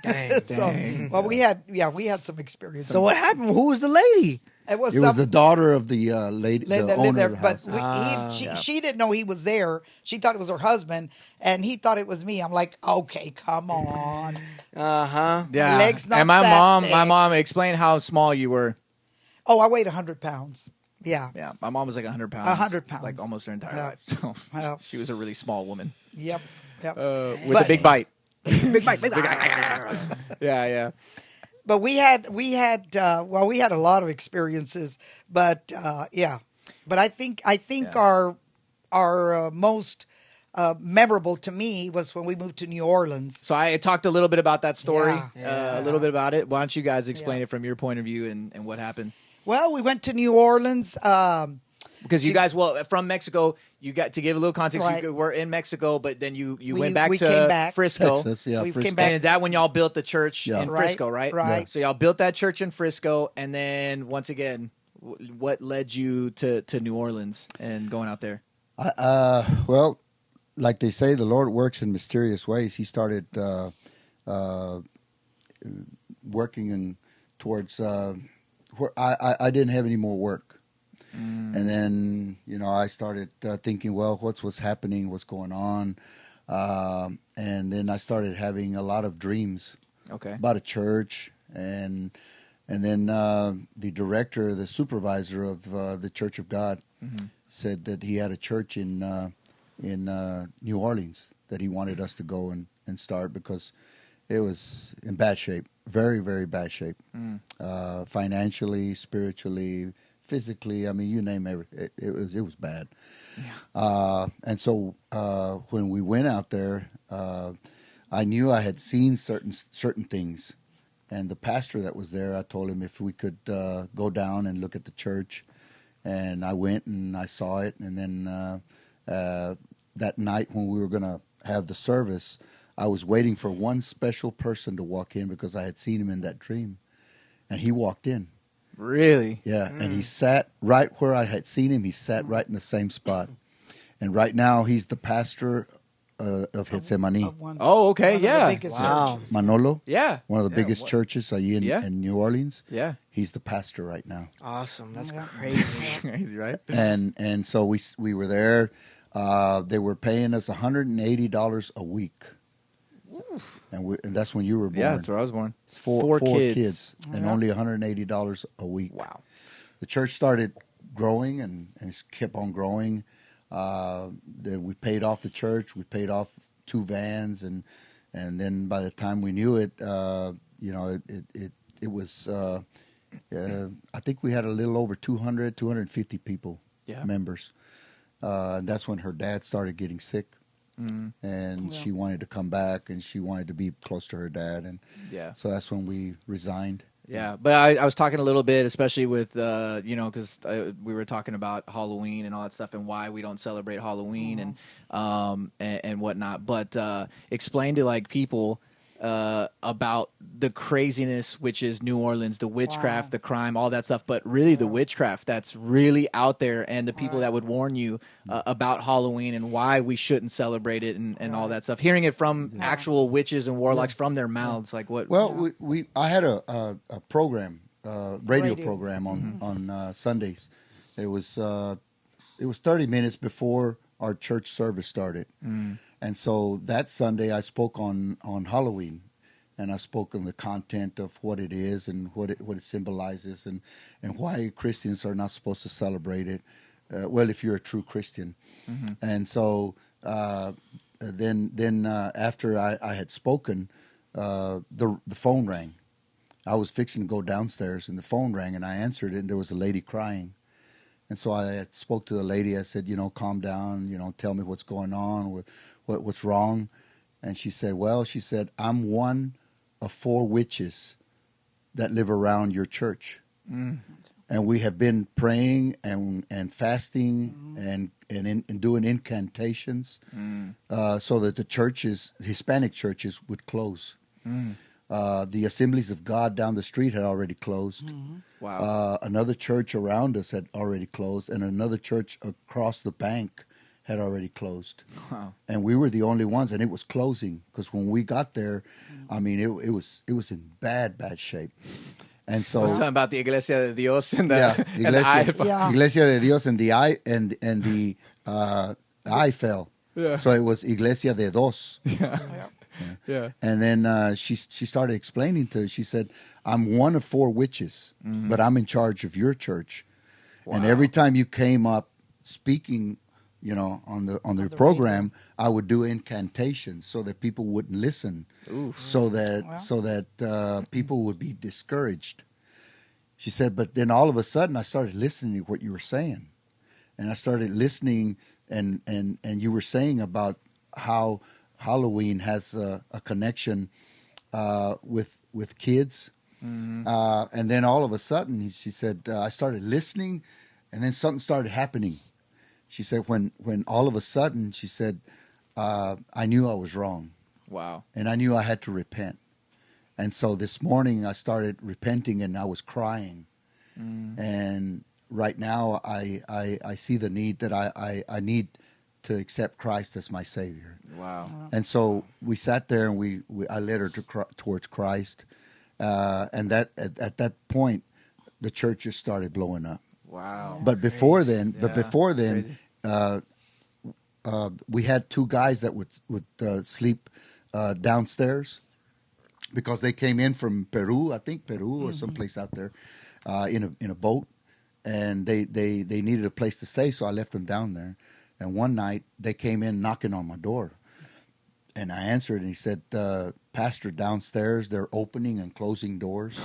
Dang. So, well, we had some experience. So what happened? Who was the lady? It was the daughter of the lady that lived there, but she didn't know he was there. She thought it was her husband, and he thought it was me. I'm like, okay, come on. Yeah. Legs not and my mom explained how small you were. Oh, I weighed 100 pounds. Yeah. Yeah. My mom was like 100 pounds. 100 pounds. Like almost her entire life. So she was a really small woman. Yep. With a big bite. Big bite. Yeah. But we had a lot of experiences, but But I think our most memorable to me was when we moved to New Orleans. So I talked a little bit about that story, a little bit about it. Why don't you guys explain it from your point of view and what happened? Well, we went to New Orleans. Because you guys, from Mexico, you got to give a little context. Right. You were in Mexico, but then you went back to Frisco. Texas, we Frisco. came back. And is that when y'all built the church in Frisco, right? Right. Yeah. So y'all built that church in Frisco, and then once again, what led you to New Orleans and going out there? Well, like they say, the Lord works in mysterious ways. He started working towards where I didn't have any more work. And then, I started thinking, well, what's happening, what's going on? And then I started having a lot of dreams about a church. And then the director, the supervisor of the Church of God said that he had a church in New Orleans that he wanted us to go and start because it was in bad shape, very, very bad shape, financially, spiritually, physically. I mean, you name it. It was bad. Yeah. And so when we went out there, I knew I had seen certain things, and the pastor that was there, I told him if we could go down and look at the church, and I went and I saw it, and then that night when we were going to have the service, I was waiting for one special person to walk in because I had seen him in that dream, and he walked in. Really? Yeah, and he sat right where I had seen him. He sat right in the same spot. And right now, he's the pastor of Getsemani. Oh, okay, One of the biggest churches. Manolo? Yeah. One of the biggest churches in New Orleans. Yeah. He's the pastor right now. Awesome. That's crazy. Crazy, right? And so we were there. They were paying us $180 a week. And that's when you were born. Yeah, that's where I was born. Four kids and only $180 a week. Wow. The church started growing and it kept on growing. Then we paid off the church. We paid off 2 vans, and then by the time we knew it, it was. I think we had a little over 250 people, members. And that's when her dad started getting sick. And she wanted to come back, and she wanted to be close to her dad, and so that's when we resigned. Yeah, but I was talking a little bit, especially with because we were talking about Halloween and all that stuff, and why we don't celebrate Halloween and whatnot. But explain to people about the craziness, which is New Orleans, the witchcraft, the crime, all that stuff. But really, the witchcraft that's really out there, and the people that would warn you about Halloween and why we shouldn't celebrate it and all that stuff. Hearing it from actual witches and warlocks from their mouths, like what? Well, I had a program, radio program on Sundays. It was 30 minutes before our church service started. And so that Sunday I spoke on Halloween, and I spoke on the content of what it is and what it symbolizes and why Christians are not supposed to celebrate it. Well, if you're a true Christian. And so then after I had spoken, the phone rang. I was fixing to go downstairs, and the phone rang, and I answered it, and there was a lady crying. And so I spoke to the lady. I said, calm down, tell me what's going on, what's wrong. And she said, I'm one of 4 witches that live around your church. Mm. And we have been praying and fasting and doing incantations so that the Hispanic churches would close. Mm. The Assemblies of God down the street had already closed. Mm-hmm. Wow. Another church around us had already closed, and another church across the bank had already closed. Wow. And we were the only ones, and it was closing because when we got there, I mean, it was in bad shape. And so I was talking about the Iglesia de Dios and the Iglesia de Dios and the I fell. Yeah. So it was Iglesia de Dos. Yeah. Yeah. And then she started explaining to her. She said, I'm one of 4 witches, but I'm in charge of your church. Wow. And every time you came up speaking, on the program, I would do incantations so that people wouldn't listen, so that people would be discouraged. She said, but then all of a sudden I started listening to what you were saying. And I started listening and you were saying about how Halloween has a connection with kids. Mm-hmm. And then all of a sudden, she said, I started listening, and then something started happening. She said, when all of a sudden, she said, I knew I was wrong. Wow. And I knew I had to repent. And so this morning, I started repenting, and I was crying. And right now, I see the need that I need to accept Christ as my Savior. Wow. And so we sat there and I led her towards Christ. And that at that point, the church just started blowing up. Wow. But before then, we had 2 guys that would sleep downstairs because they came in from Peru, or someplace out there, in a boat. And they needed a place to stay, so I left them down there. And one night, they came in knocking on my door. And I answered, and he said, Pastor, downstairs, they're opening and closing doors.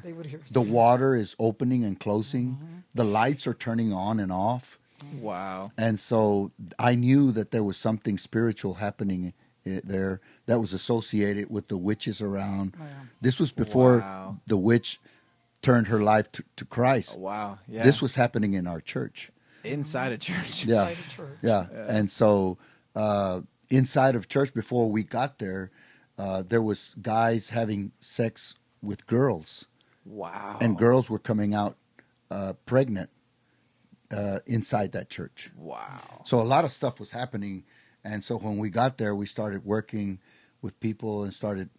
They would hear the water is opening and closing. Mm-hmm. The lights are turning on and off. Wow. And so I knew that there was something spiritual happening there that was associated with the witches around. Wow. This was before the witch turned her life to Christ. Oh, wow. Yeah. This was happening in our church. Inside a church. Yeah. Yeah. And so inside of church, before we got there, there was guys having sex with girls. Wow. And girls were coming out pregnant inside that church. Wow. So a lot of stuff was happening. And so when we got there, we started working with people and started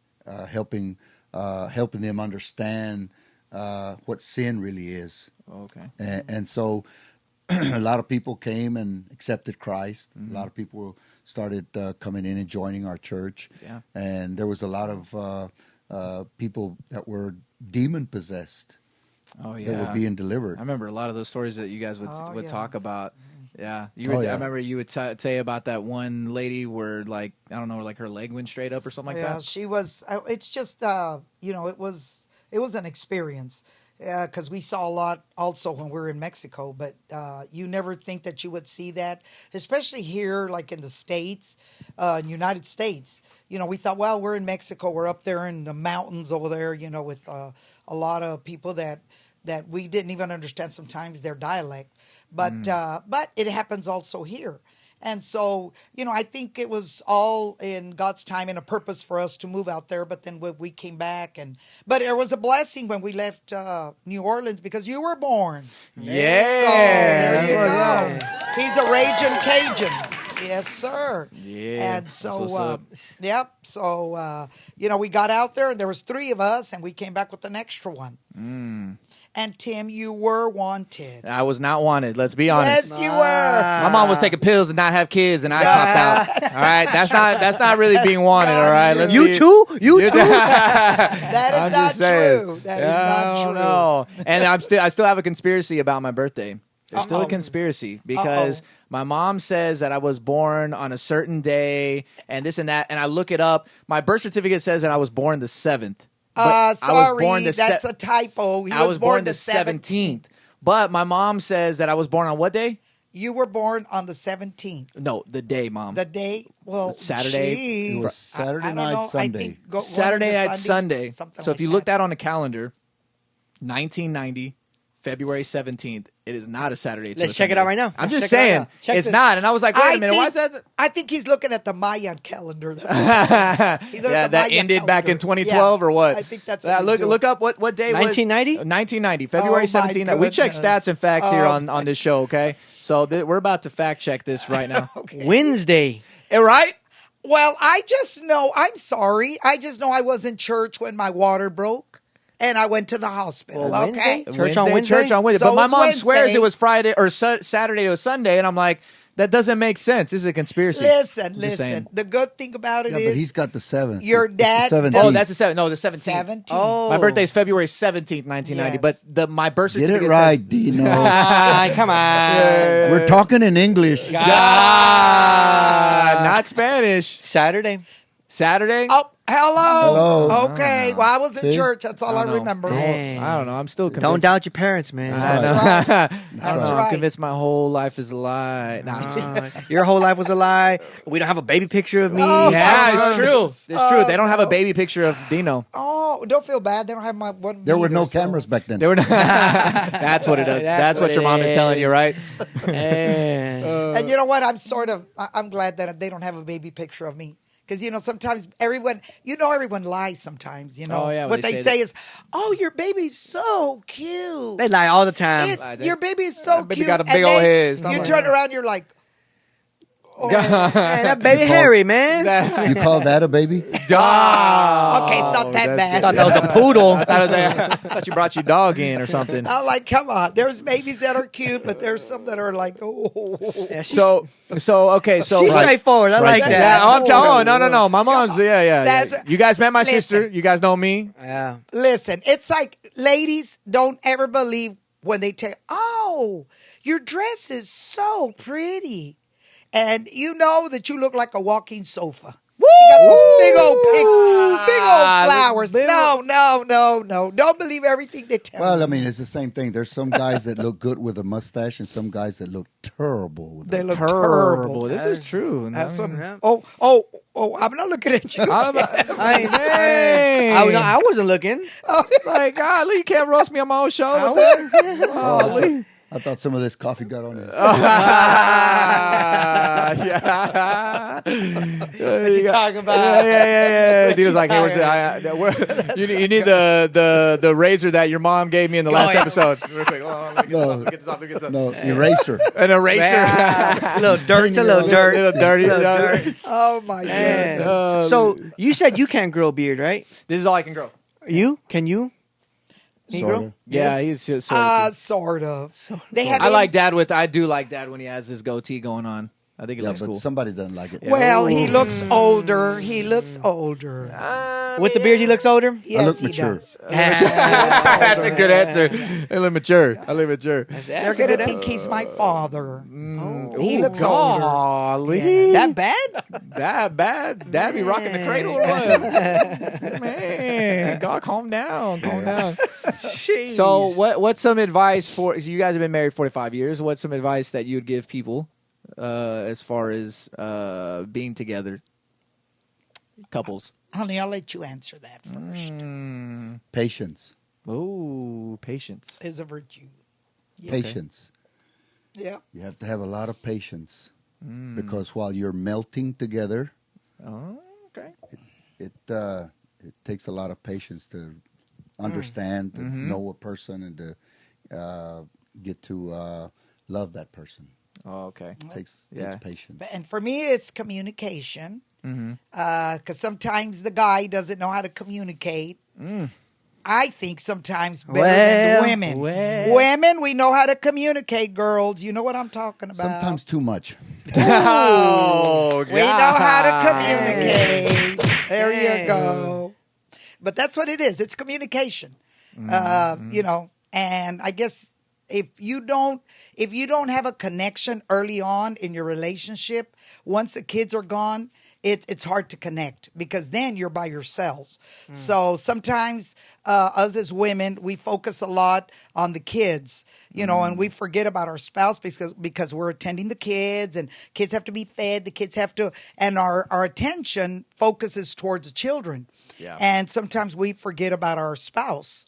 helping them understand what sin really is. Okay. And so a lot of people came and accepted Christ. Mm-hmm. A lot of people started coming in and joining our church. Yeah. And there was a lot of people that were demon-possessed that were being delivered. I remember a lot of those stories that you guys would talk about. Yeah. I remember you would say about that one lady where, like, I don't know, like her leg went straight up or something like that. Yeah, she was, it's just, it was an experience. Because we saw a lot also when we were in Mexico, but you never think that you would see that, especially here, like in the States, United States. We thought, well, we're in Mexico, we're up there in the mountains over there, with a lot of people that we didn't even understand sometimes their dialect. But it happens also here. And so, I think it was all in God's time and a purpose for us to move out there. But then we came back, but there was a blessing when we left New Orleans because you were born. Yeah. So there you go. He's a raging Cajun. Yes, sir. Yeah. And so, yep. So, we got out there and there was 3 of us and we came back with an extra one. And Tim, you were wanted. I was not wanted. Let's be honest. Yes, you were. My mom was taking pills and not have kids, and I popped out. All right, that's not really being wanted. All right, you too. That is not true. That is not true. No. And I still have a conspiracy about my birthday. There's still a conspiracy because my mom says that I was born on a certain day and this and that, and I look it up. My birth certificate says that I was born the 7th. Sorry, that's a typo. I was born the 17th. But my mom says that I was born on what day? You were born on the 17th. No, the day, Mom. The day, well, Saturday. geez, It was Saturday I don't night, know. Sunday. I think going Saturday into night, Sunday. something So if like you look that. that on the calendar, 1990, February 17th, it is not a Saturday. To Let's a check it Sunday. out right now. I'm Let's just check it right saying, now. Check it's this. not. And I was like, wait a minute, why is that? I think he's looking at the Mayan calendar. He's looking Yeah, at the that Mayan ended back in calendar. 2012 or what? I think that's what he's look doing. look up what day 1990? was 1990 February Oh, my 17th. We check goodness. stats and facts here Oh, on this show, okay? So we're about to fact check this right now. Wednesday. Right? Well, I just know, I'm sorry. I just know I was in church when my water broke and I went to the hospital. Well, okay. Wednesday? Church on Wednesday? Church on Wednesday. So But my it's mom swears Wednesday. it was Friday or Saturday to Sunday, and I'm like, that doesn't make sense. This is a conspiracy. Listen. Just saying. The good thing about it Yeah, is but he's got the 7th. Your It's the dad 17th. Oh, that's the 7th. No, the 17th. 17. Oh. My birthday's February 17th, 1990. Yes. But my birth Get certificate it right, Dino. Come on. We're talking in English. not Spanish. Saturday. Saturday? Oh, hello. Hello. Okay. Well, I was in See? church. That's all I, don't know. remember. Dang. I don't know. I'm still convinced. Don't doubt your parents, man. I That's know. right. I That's know. I'm right. convinced my whole life is a lie. Nah. Your whole life was a lie. We don't have a baby picture of me. Oh, Yeah, my it's true. goodness. It's true. They don't have a no. baby picture of Dino. Oh, don't feel bad. They don't have my one. There were no either, so- cameras back then. They were not. That's what it is. That's what what your it mom is telling is. you, right? Man. And you know what? I'm glad that they don't have a baby picture of me. Because, sometimes everyone lies sometimes, Oh, yeah, when What they they say say is, oh, your baby's so cute. They lie all the time. Your baby is so Baby cute. got a And big old then head. You Something turn around, you're like, oh. Man, that baby You call- Harry, man. You call that a baby? Okay, it's not that bad. Thought that was a poodle. I thought you brought your dog in or something. I'm like, come on. There's babies that are cute, but there's some that are like, oh. Yeah, she's Okay, so she's straightforward. I like Right. yeah, that. I'm telling. No. My mom's yeah. That's- You guys met my Listen. sister. You guys know me. Yeah. Listen, it's like ladies don't ever believe when they tell, oh, your dress is so pretty. And you know that you look like a walking sofa. You got those big old flowers. big No. Don't believe everything they tell Well, you. I mean, it's the same thing. There's some guys that look good with a mustache and some guys that look terrible with They a look Terrible. terrible. This is true. That's what, Yeah. oh, I'm not looking at you. I wasn't looking. Like, God, you can't roast me on my own show. I with that. Oh, I thought some of this coffee got on it. Yeah. What you talking about? Yeah. What He was you like, "Hey, you need the razor that your mom gave me in the last yeah. episode." Real quick, hold on, let me get this off. No, eraser. An eraser. Yeah. little dirt to little dirt. Little dirty. Little dirt. Oh, my Man. goodness. So you said you can't grow a beard, right? This is all I can grow. You? Can you? Can you Sort grow? of. Yeah, he's so. Sort of. They have I like Dad I do like Dad when he has his goatee going on. I think it Yeah, looks but cool. somebody doesn't like it. Well, he Ooh. looks older. He looks older. With the beard, he looks older. Yes, look he mature. does. That's a good answer. I live mature. They're going to think he's my father. He Ooh, looks older. golly. that bad? That bad? Dad be rocking the cradle or what? Man, God, calm down. Jeez. So, what's some advice for you guys have been married 45 years? What's some advice that you'd give people as far as being together, couples? Honey, I'll let you answer that first. Patience. Ooh, patience. Is a virtue. Patience. Yeah. You have to have a lot of patience because while you're melting together, Oh, okay. it takes a lot of patience to understand, to know a person, and to get to love that person. Oh, okay. It takes Yeah. patience. And for me, it's communication. Because sometimes the guy doesn't know how to communicate. I think sometimes better than the women. Women, we know how to communicate, girls. You know what I'm talking about. Sometimes too much. Oh, we know how to communicate. There you go. But that's what it is. It's communication. And I guess if you don't have a connection early on in your relationship, once the kids are gone, it's hard to connect because then you're by yourselves. So sometimes us as women, we focus a lot on the kids, and we forget about our spouse because we're attending the kids, and kids have to be fed, the kids have to, and our attention focuses towards the children. Yeah. And sometimes we forget about our spouse.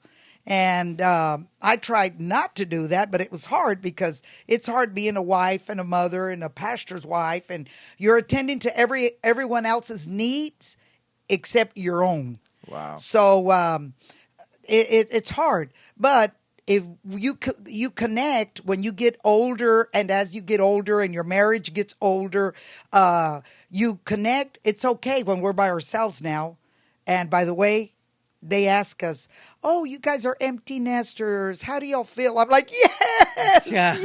And I tried not to do that, but it was hard because it's hard being a wife and a mother and a pastor's wife, and you're attending to everyone else's needs except your own. Wow. So it's hard, but if you connect when you get older, and as you get older and your marriage gets older, you connect. It's okay when we're by ourselves now. And by the way, they ask us, "Oh, you guys are empty nesters. How do y'all feel?" I'm like, "Yes, yes,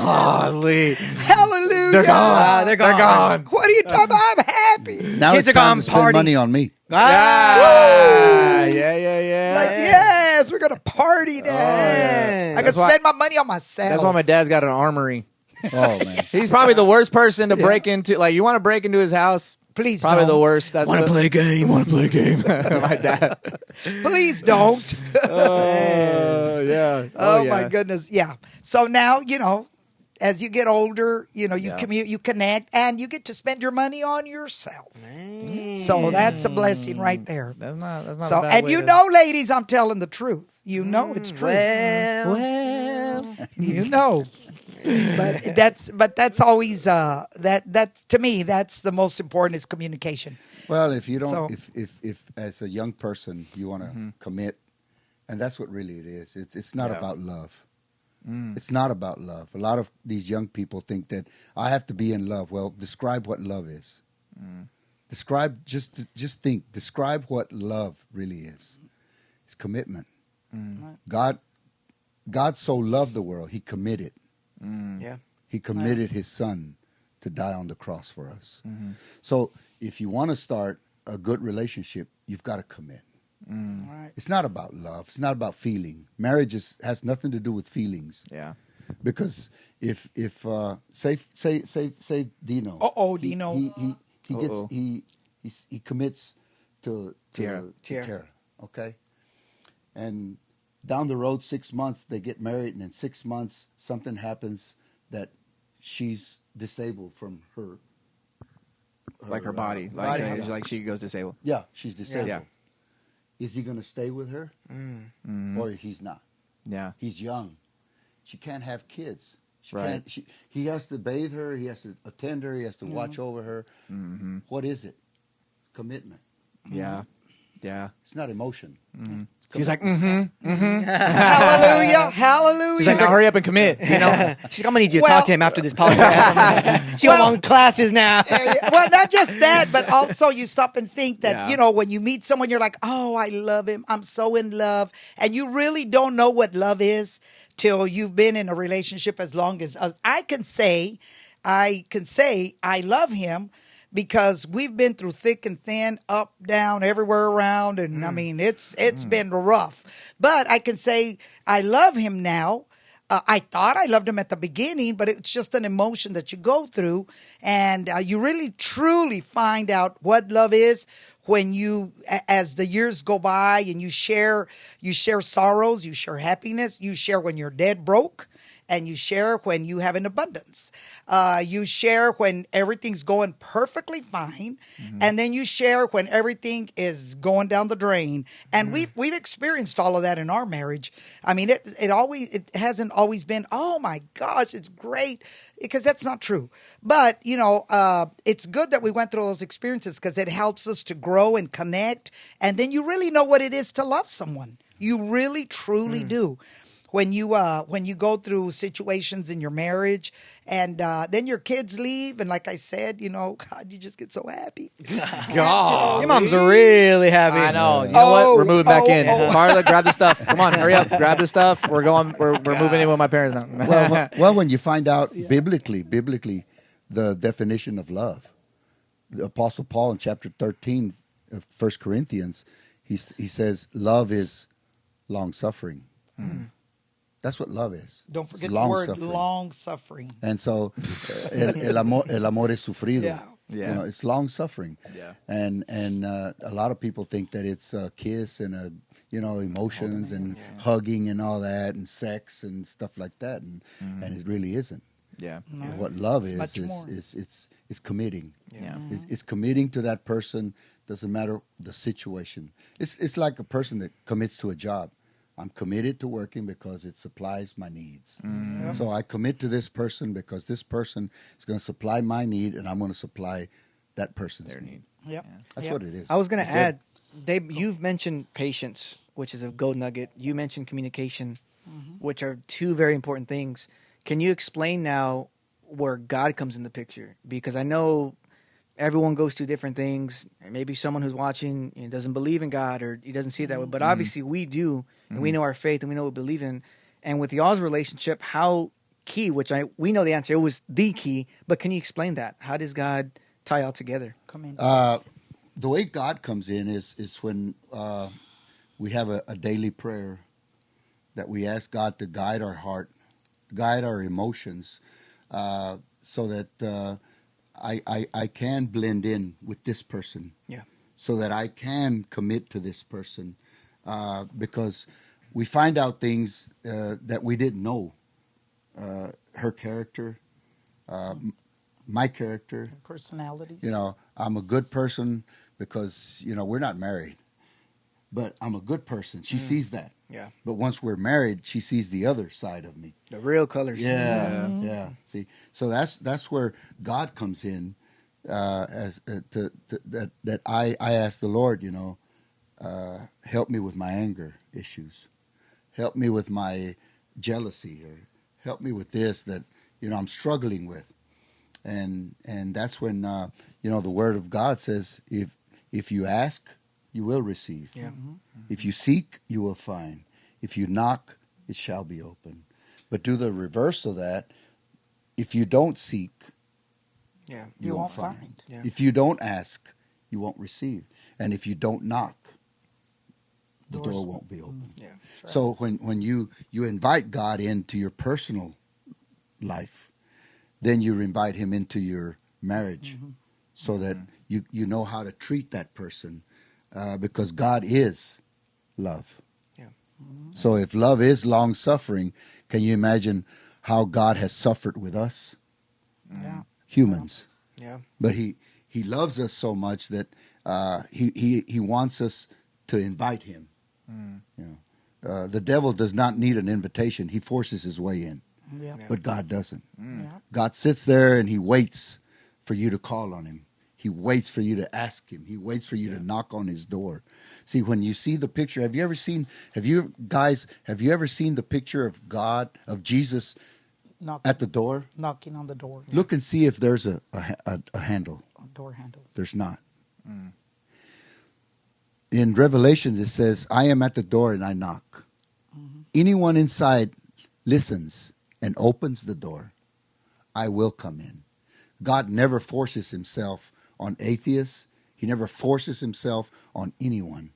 Golly. hallelujah." They're gone. They're gone. They're gone. What are you talking about? I'm happy. Now Kids it's are time gone to spend party. money on me. Yeah. Yeah. Like, yes, we're gonna party now. yeah. I can That's why- spend my money on myself. That's why my dad's got an armory. Oh man. He's probably the worst person to break into. Like, you want to break into his house? Please Probably don't. the worst. That's Want to play a game? Want to play a game? My dad. Please don't. Yeah. Oh yeah. my goodness. Yeah. So now, as you get older, you Yeah. commute, you connect, and you get to spend your money on yourself. So that's a blessing right there. That's not. So, a bad and way you to- know, ladies, I'm telling the truth. You know it's true. Well, You know. But that's always that's to me, that's the most important is communication. Well, if you don't, So- if as a young person you want to commit, and that's what really it is. It's not Yeah. about love. It's not about love. A lot of these young people think that I have to be in love. Well, describe what love is. Describe describe what love really is. It's commitment. God so loved the world, He committed. yeah. He committed His Son to die on the cross for us. So if you want to start a good relationship, you've got to commit. Right. It's not about love. It's not about feeling. Marriage has nothing to do with feelings. Yeah. Because if say Dino. Dino. He gets he commits to Tierra. Tierra. Okay. And down the road, 6 months, they get married, and in 6 months, something happens that she's disabled from her Like her body. Like she goes disabled. Yeah, she's disabled. Yeah. Is he going to stay with her? Or he's not? Yeah. He's young. She can't have kids. She Right. can't, he has to bathe her. He has to attend her. He has to watch over her. What is it? Commitment. Yeah. Yeah. It's not emotion. She's like, Hallelujah. She's Hallelujah. like, now hurry up and commit. You know? She's like, I'm gonna need you to Well- talk to him after this podcast. She got long classes now. Well, not just that, but also you stop and think that, Yeah. when you meet someone, you're like, oh, I love him. I'm so in love. And you really don't know what love is till you've been in a relationship as long as us. I can say I love him because we've been through thick and thin, up, down, everywhere around. And I mean, it's been rough. But I can say I love him now. I thought I loved him at the beginning, but it's just an emotion that you go through. And you really, truly find out what love is when you, as the years go by and you share sorrows, you share happiness, you share when you're dead broke, and you share when you have an abundance. You share when everything's going perfectly fine, and then you share when everything is going down the drain. And we've experienced all of that in our marriage. I mean, it hasn't always been, oh my gosh, it's great, because that's not true. But it's good that we went through those experiences because it helps us to grow and connect, and then you really know what it is to love someone. You really, truly do. When you go through situations in your marriage, and then your kids leave, and like I said, God, you just get so happy. God. Your mom's really happy. I know. You know what? We're moving back in. oh. Karla, grab the stuff. Come on, hurry up. Grab the stuff. We're moving in with my parents now. Well, when you find out biblically, the definition of love, the Apostle Paul in chapter 13 of 1 Corinthians, he says love is long-suffering. That's what love is. Don't It's forget the word long-suffering. long suffering. And so, el amor es sufrido. Yeah. Yeah. You know, it's long suffering. Yeah. And a lot of people think that it's a kiss and a, you know, emotions and hugging and all that and sex and stuff like that, and it really isn't. Yeah. No. What love It's is much more. it's committing. Yeah. It's committing to that person. Doesn't matter the situation. It's like a person that commits to a job. I'm committed to working because it supplies my needs. So I commit to this person because this person is going to supply my need, and I'm going to supply that person's need. Yep. That's Yep. what it is. I was going It's to good. add, Dave, you've mentioned patience, which is a gold nugget. You mentioned communication, which are two very important things. Can you explain now where God comes in the picture? Because I know everyone goes through different things. Maybe someone who's watching doesn't believe in God or he doesn't see it that way. But obviously we do, and we know our faith and we know what we believe in. And with y'all's relationship, how key, we know the answer, it was the key, but can you explain that? How does God tie all together? Come in. The way God comes in is when we have a daily prayer that we ask God to guide our heart, guide our emotions, so that I can blend in with this person. Yeah. So that I can commit to this person, because we find out things that we didn't know. Her character, my character. Personalities. You know, I'm a good person because, you know, we're not married. But I'm a good person. She sees that. Yeah. But once we're married, she sees the other side of me. The real colors. Yeah. See, so that's where God comes in, as that I ask the Lord, you know, help me with my anger issues, help me with my jealousy, or help me with this that, you know, I'm struggling with, and that's when you know, the Word of God says, if you ask, you will receive. Yeah. If you seek, you will find. If you knock, it shall be open. But do the reverse of that. If you don't seek, Yeah. You won't find. Yeah. if you don't ask, you won't receive. And if you don't knock, the Doors- door won't be open. Yeah. So when you invite God into your personal life, then you invite him into your marriage, so that you know how to treat that person, because God is love. Yeah. So if love is long suffering, can you imagine how God has suffered with us, Yeah. humans? Yeah. But he loves us so much that he wants us to invite him. You know, the devil does not need an invitation; he forces his way in. Yeah. Yeah. But God doesn't. Yeah. God sits there and he waits for you to call on him. He waits for you to ask him. He waits for you to knock on his door. See, when you see the picture, have you ever seen the picture of God, of Jesus at the door? Knocking on the door. Look and see if there's a handle. Door handle. There's not. In Revelations, it says, I am at the door and I knock. Anyone inside listens and opens the door, I will come in. God never forces himself on atheists. He never forces himself on anyone.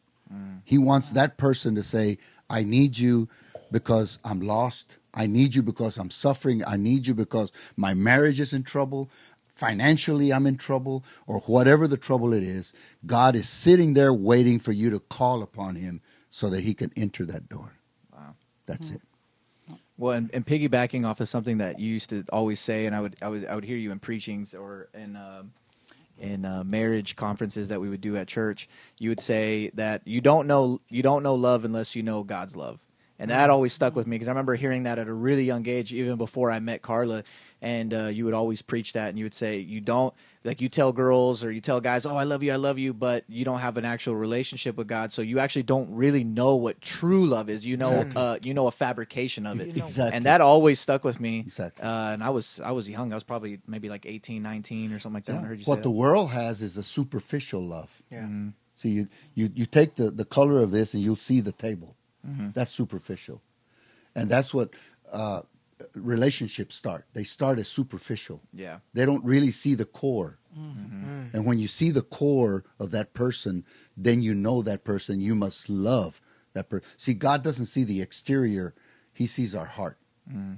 He wants that person to say, I need you because I'm lost. I need you because I'm suffering. I need you because my marriage is in trouble. Financially, I'm in trouble, or whatever the trouble it is. God is sitting there waiting for you to call upon him so that he can enter that door. Wow. That's it. Well, and piggybacking off of something that you used to always say, and I would hear you in preachings or in marriage conferences that we would do at church. You would say that you don't know love unless you know God's love, and that always stuck with me because I remember hearing that at a really young age, even before I met Karla. And you would always preach that, and you would say you don't, like, you tell girls or you tell guys, oh, I love you, but you don't have an actual relationship with God, so you actually don't really know what true love is. You know, Exactly. you know a fabrication of it, Exactly. and that always stuck with me. Exactly. And I was young. I was probably maybe like 18, 19 or something like that. When I heard you say What that. the world has is a superficial love. Yeah. See, you take the color of this and you'll see the table. That's superficial. And that's what relationships start. They start as superficial. Yeah. They don't really see the core. And when you see the core of that person, then you know that person. You must love that person. See, God doesn't see the exterior. He sees our heart.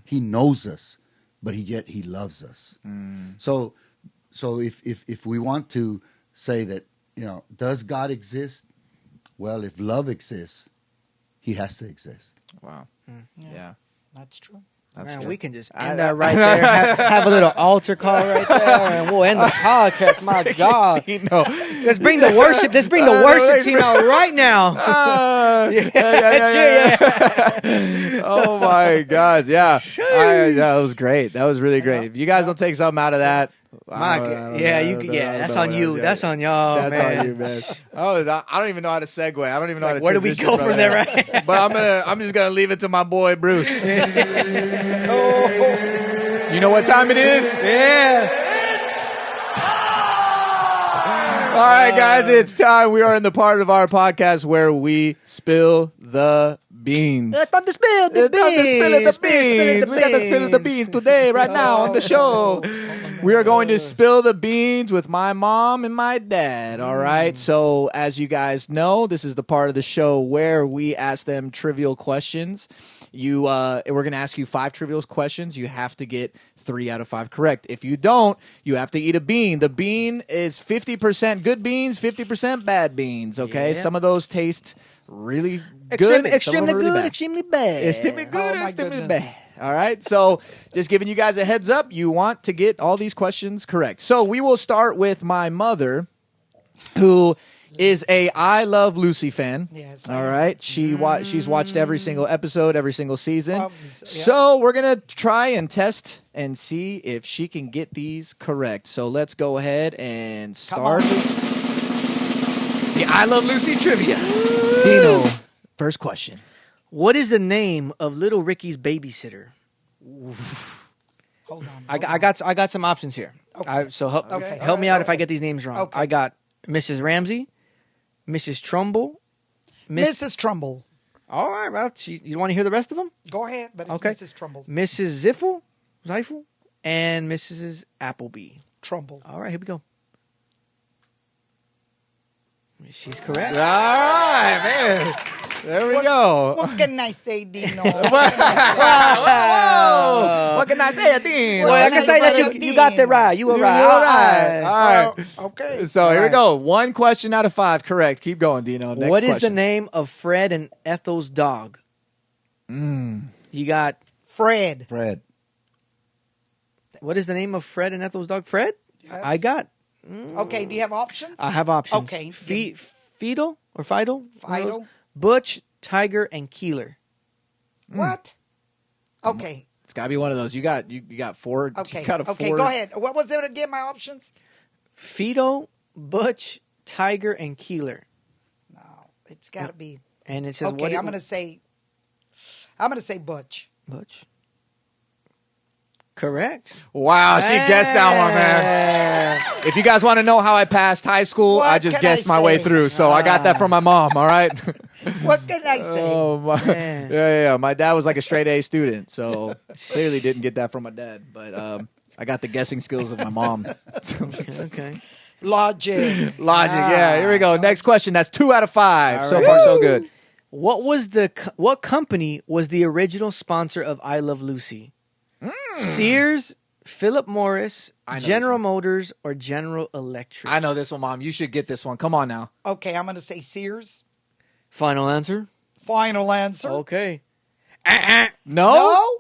He knows us, but yet he loves us. So so if we want to say that, does God exist? Well, if love exists, he has to exist. Wow. Yeah. That's true. Man, good. we can just end that right there. Have a little altar call right there, and we'll end the podcast. My God, Tino. let's bring the worship. Let's bring the worship team out right now. Oh my gosh, yeah. That was great. That was really great. If you guys don't take something out of that, that's on you. That's on y'all. That's man. on you, man. I don't even know how to segue. I don't even know how to. Where do we go from there? Right? But I'm just gonna leave it to my boy Bruce. You know what time it is? Yeah. All right, guys, it's time. We are in the part of our podcast where we spill the beans. It's time to spill the beans. We got to spill the beans today, right now on the show. We are going to spill the beans with my mom and my dad. All right. So, as you guys know, this is the part of the show where we ask them trivial questions. We're going to ask you 5 trivial questions. You have to get 3 out of 5 correct. If you don't, you have to eat a bean. The bean is 50% good beans, 50% bad beans. Okay. Yeah. Some of those taste really good. Extremely good, bad. extremely bad. Extremely good, Oh, my extremely goodness. bad. All right. So just giving you guys a heads up, you want to get all these questions correct. So we will start with my mother, who is a I Love Lucy fan. Yes. All right. She's watched every single episode, every single season. Yeah. So we're going to try and test and see if she can get these correct. So let's go ahead and start the I Love Lucy trivia. Dino, first question. What is the name of Little Ricky's babysitter? Hold on. I got some options here. Okay. Help me out if I get these names wrong. Okay. I got Mrs. Ramsey, Mrs. Trumbull, Mrs. Trumbull. All right, well, you want to hear the rest of them? Go ahead, but it's Okay. Mrs. Trumbull. Mrs. Ziffel, and Mrs. Appleby. Trumbull. All right, here we go. She's correct. All right, man. There we go. What can I say, Dino? Whoa. What can I say, Dean? Well, I can say that you got that right. You were right. All right. Okay. So here we right. go. 1 question out of 5 correct. Keep going, Dino. Next What is question. the name of Fred and Ethel's dog? You got. Fred. What is the name of Fred and Ethel's dog? Fred? Yes. I got. Okay, do you have options? I have options. Okay. Fido or Fido? Fido. Butch, Tiger, and Keeler. What? Okay. It's got to be one of those. You got 4. Okay. You got a Okay, 4. go ahead. What was it again, my options? Fido, Butch, Tiger, and Keeler. No, it's got to be. And it says Okay, I'm going to say Butch. Butch. Correct. Wow, she guessed that one, man. If you guys want to know how I passed high school, What I just can guessed I my way say? through. So I got that from my mom, all right? What can I say? Oh my! Man. Yeah. My dad was like a straight A student, so clearly didn't get that from my dad. But I got the guessing skills of my mom. Okay. Logic. Logic, yeah. Here we go. Next question. That's 2 out of 5. All So right. far, so good. What company was the original sponsor of I Love Lucy? Sears, Philip Morris, I know General this Motors, or General Electric? I know this one, Mom. You should get this one. Come on now. Okay, I'm going to say Sears. Final answer? Final answer. Okay. No? No?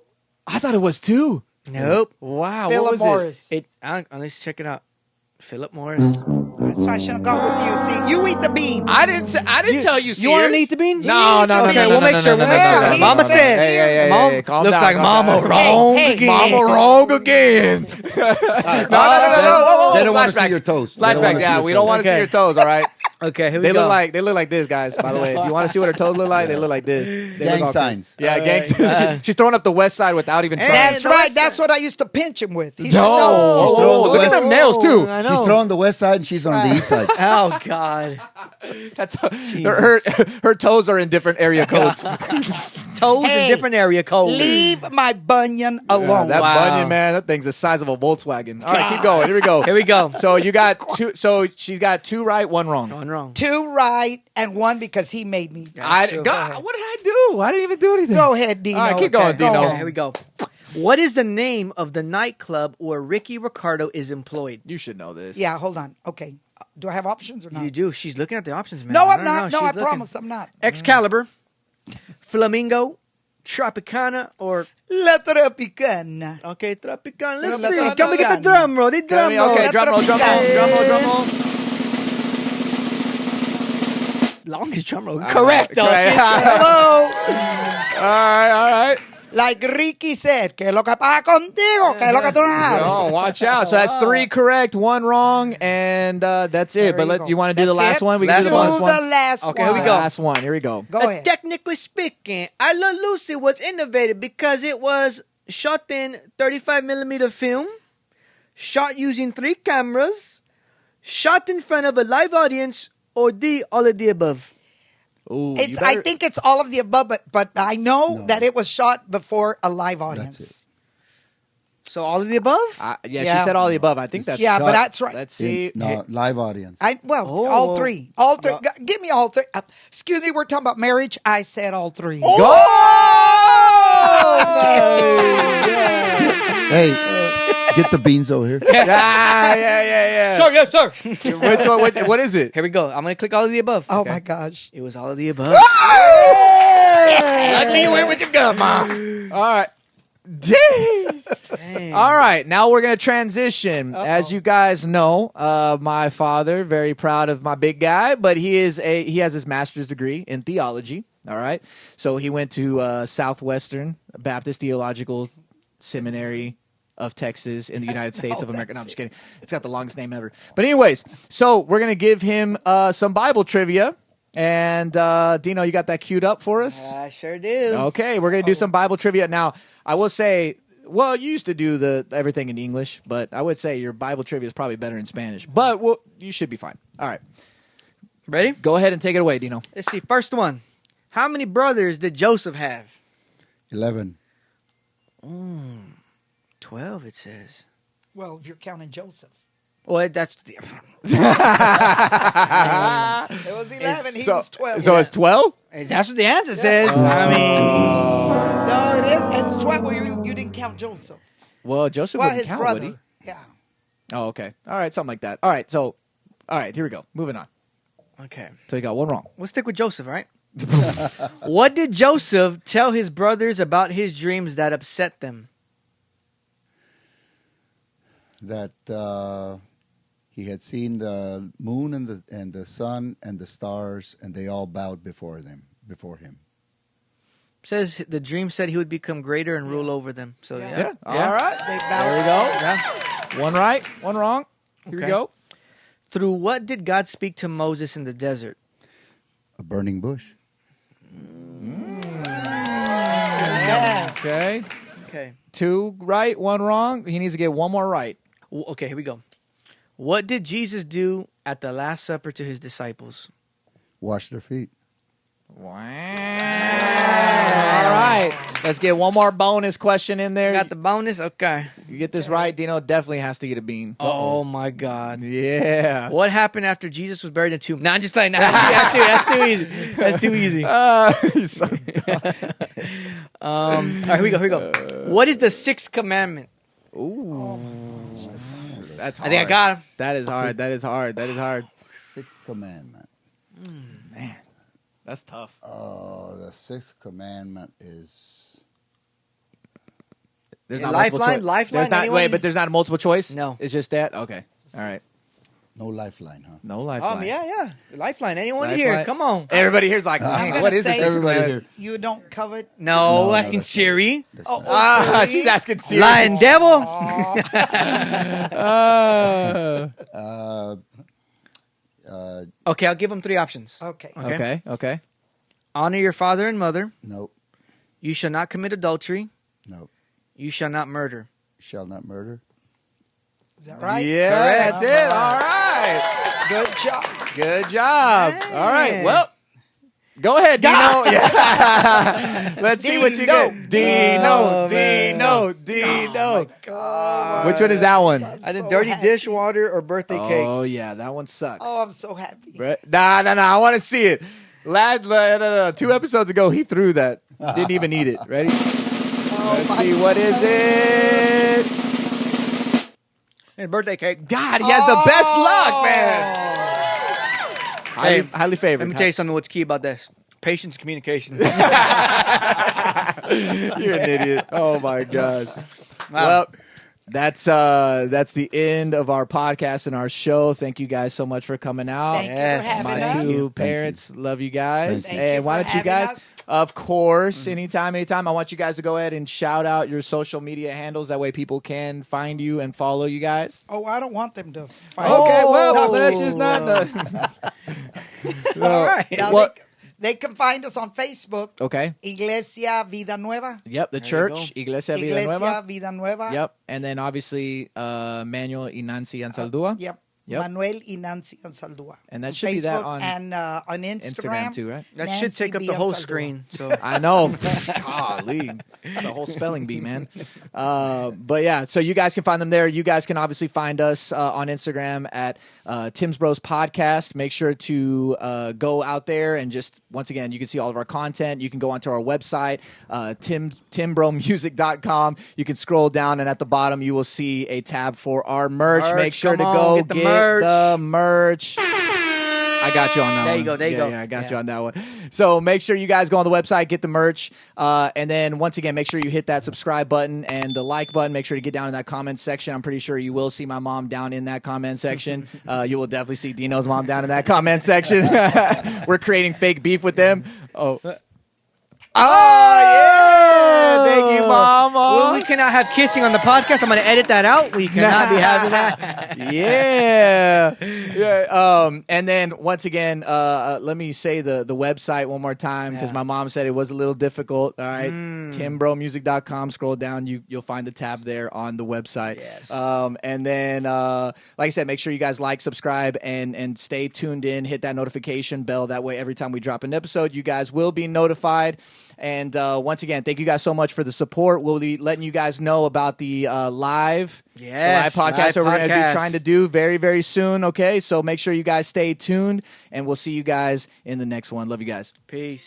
I thought it was 2. Nope. Wow. What Philip was Morris. Let's check it out. Philip Morris. That's why I should have gone with you. See, you eat the bean. I didn't tell you. You want to eat the bean? No. Okay, we'll make sure. Yeah, he Mama said said. Sears. Mom calm looks down, like calm Mama down. wrong Hey, again. Mama wrong again. No. Whoa. They don't want to see Flashbacks. your toes. They don't wanna Flashbacks. see Yeah, your we don't toes. want to see Okay. your toes. All right. Okay, here we They go. look like this, guys. By the way, if you want to see what her toes look like, they look like this. They Gang look all signs. crazy. Yeah, gang. She's throwing up the west side without even trying. That's right. That's what I used to pinch him with. He should No. know. She's throwing the Look at west. them nails too. I know. She's throwing the west side and she's on the east side. Oh God. That's her toes are in different area codes. Toes Hey, in different area code. Leave my bunion alone. That Wow. bunion, man, that thing's the size of a Volkswagen. All right, keep going. Here we go. Here we go. So you got 2. So she's got 2 right, 1 wrong. Going wrong. 2 right and 1 because he made me. God, what did I do? I didn't even do anything. Go ahead, Dino. All right, keep going, Go Dino. Okay, on. here we go. What is the name of the nightclub where Ricky Ricardo is employed? You should know this. Yeah, hold on. Okay. Do I have options or not? You do. She's looking at the options, man. No, I'm not. No, she's I looking. promise I'm not. Excalibur, Flamingo, Tropicana, or... La Tropicana. Okay, Tropicana. Let's La see. Tropicana. Can we get the drum roll? The drum roll. Okay, drum roll, drum roll, drum roll, drum roll. Longest drum roll. Correct, though. Correct. Hello. All right. Like Ricky said, que lo que pasa contigo, que lo que tú no sabes. Oh, watch out. So that's 3 correct, 1 wrong, and that's it. There But you you go. want to do the That's last it? one? We can do the Do last one. the last Okay, one. here we go. Last one. Here we go. Go ahead. Technically speaking, I Love Lucy was innovated because it was shot in 35mm film, shot using 3 cameras, shot in front of a live audience, or D, all of the above. Ooh, I think it's all of the above, but I know that it was shot before a live audience. That's it. So all of the above? Yeah, Yeah. she said all the above. I think that's Yeah, but shot. that's right. Let's see. No, live audience. Oh. All three. Give me all 3. Excuse me, we're talking about marriage. I said all 3. Go! Hey, get the beans over here. Yeah. Sir, yes, sir. Which one? What is it? Here we go. I'm going to click all of the above. Oh, Okay. my gosh. It was all of the above. Luckily you went with your gut, Mom. All right. Dang. All right, now we're gonna transition. As you guys know, my father, very proud of my big guy, but he has his master's degree in theology. All right, so he went to Southwestern Baptist Theological Seminary of Texas in the United States of America. No, I'm just kidding. It's got the longest name ever. But anyways, so we're gonna give him some Bible trivia. And Dino, you got that queued up for us? I sure do. Okay, we're gonna do some Bible trivia now. I will say, well, you used to do everything in English, but I would say your Bible trivia is probably better in Spanish. But you should be fine. All right, Ready? go ahead and take it away, Dino. Let's see. First one. How many brothers did Joseph have? 11. 12, it says. Well, if you're counting Joseph. Well, that's... It was 11. He was 12. So it's 12. That's what the answer says. I mean... No, it is. It's 12. Well, you didn't count Joseph. Well, Joseph Well, wouldn't his count, brother. would he? Yeah. Oh, okay. All right, something like that. All right, so, here we go. Moving on. Okay. So you got 1 wrong. We'll stick with Joseph, right? What did Joseph tell his brothers about his dreams that upset them? That he had seen the moon and the sun and the stars, and they all bowed before him. Says the dream said he would become greater and rule over them. So Yeah. All Yeah. right. They There we bowed. go. Yeah. 1 right, 1 wrong. Here we Okay. go. Through what did God speak to Moses in the desert? A burning bush. Yes. Okay. Okay. 2 right, 1 wrong. He needs to get 1 more right. Okay, here we go. What did Jesus do at the Last Supper to his disciples? Wash their feet. Wow. All right. Let's get 1 more bonus question in there. Got the bonus? Okay. You get this right, Dino definitely has to get a bean. Oh, my God. Yeah. What happened after Jesus was buried in a tomb? Nah, I'm just playing. Nah, that's too easy. That's too easy. He's so dumb. All right, here we go. What is the Sixth Commandment? Ooh. That's I think I got him. That is hard. That is hard. That is hard. Sixth Commandment. Man, that's tough. Oh, the Sixth Commandment is... There's Yeah, multiple lifeline? choice. Lifeline, There's not, anyone? wait, but there's not a multiple choice? No. It's just that? Okay. All right. No lifeline, huh? No lifeline. Yeah. Lifeline. Anyone Lifeline. here? Come on. Everybody here's like, I'm man, gonna what is this? say- Everybody here. You don't covet. No, No, asking that's Siri. Oh, Ah, Siri? she's asking Siri. Lying devil. Okay, I'll give him 3 options. Okay. Okay. Honor your father and mother. Nope. You shall not commit adultery. Nope. You shall not murder. Shall not murder. Is that right? Yeah, Correct. that's it. All right. Good job. Good job. Man. All right. Well, go ahead, Dino. Yeah. Let's see what you get. Oh, Dino. Oh, Which one is that one? I'm Either so dirty happy. dishwater or birthday cake. Oh, yeah. That one sucks. Oh, I'm so happy. Nah. I want to see it. Lad, 2 episodes ago, he threw that. Didn't even eat it. Ready? Oh, Let's see, what is it? Hey, birthday cake. God, he has the best luck, man. Highly favored. Let me tell you something what's key about this. Patience, communication. You're an idiot. Oh, my gosh. Wow. Well, that's the end of our podcast and our show. Thank you guys so much for coming out. Thank you for having My us. two parents love you guys. Thank And you why for don't you having guys, us. of course, anytime, I want you guys to go ahead and shout out your social media handles. That way people can find you and follow you guys. Oh, I don't want them to find Okay, me. well, No. that's just not the... All right. Now, What- they can find us on Facebook, Okay. Iglesia Vida Nueva. Yep, the church, Iglesia Vida Nueva. Iglesia Vida Nueva. Yep, and then obviously Manuel Nancy Anzaldua. Yep. Yep. Manuel y Nancy Anzaldua. And that On should be that Facebook on and on Instagram too, right? That should Nancy take up B. the whole Anzaldua. screen. So I know. Golly. It's a whole spelling bee, man. But yeah, so you guys can find them there. You guys can obviously find us on Instagram at Tim's Bros Podcast. Make sure to go out there and just, once again, you can see all of our content. You can go onto our website, timbromusic.com. You can scroll down, and at the bottom, you will see a tab for our merch. Merch, Make sure to come go on, get the merch. the merch. I got you on that one. There you go, there you go. Yeah, I got you on that one. So make sure you guys go on the website, get the merch, and then once again, make sure you hit that subscribe button and the like button. Make sure to get down in that comment section. I'm pretty sure you will see my mom down in that comment section. You will definitely see Dino's mom down in that comment section. We're creating fake beef with them. Oh, yeah! Thank you, Mama. well, we cannot have kissing on the podcast. I'm going to edit that out. We cannot be having that. Yeah. And then once again, let me say the website one more time because my mom said it was a little difficult. All right. TimBroMusic.com. Scroll down. You'll find the tab there on the website. Yes. And then, like I said, make sure you guys like, subscribe, and stay tuned in. Hit that notification bell. That way, every time we drop an episode, you guys will be notified. And once again, thank you guys so much for the support. We'll be letting you guys know about the live Yes, podcast live that we're going to be podcast. trying to do very, very soon. Okay, so make sure you guys stay tuned, and we'll see you guys in the next one. Love you guys. Peace.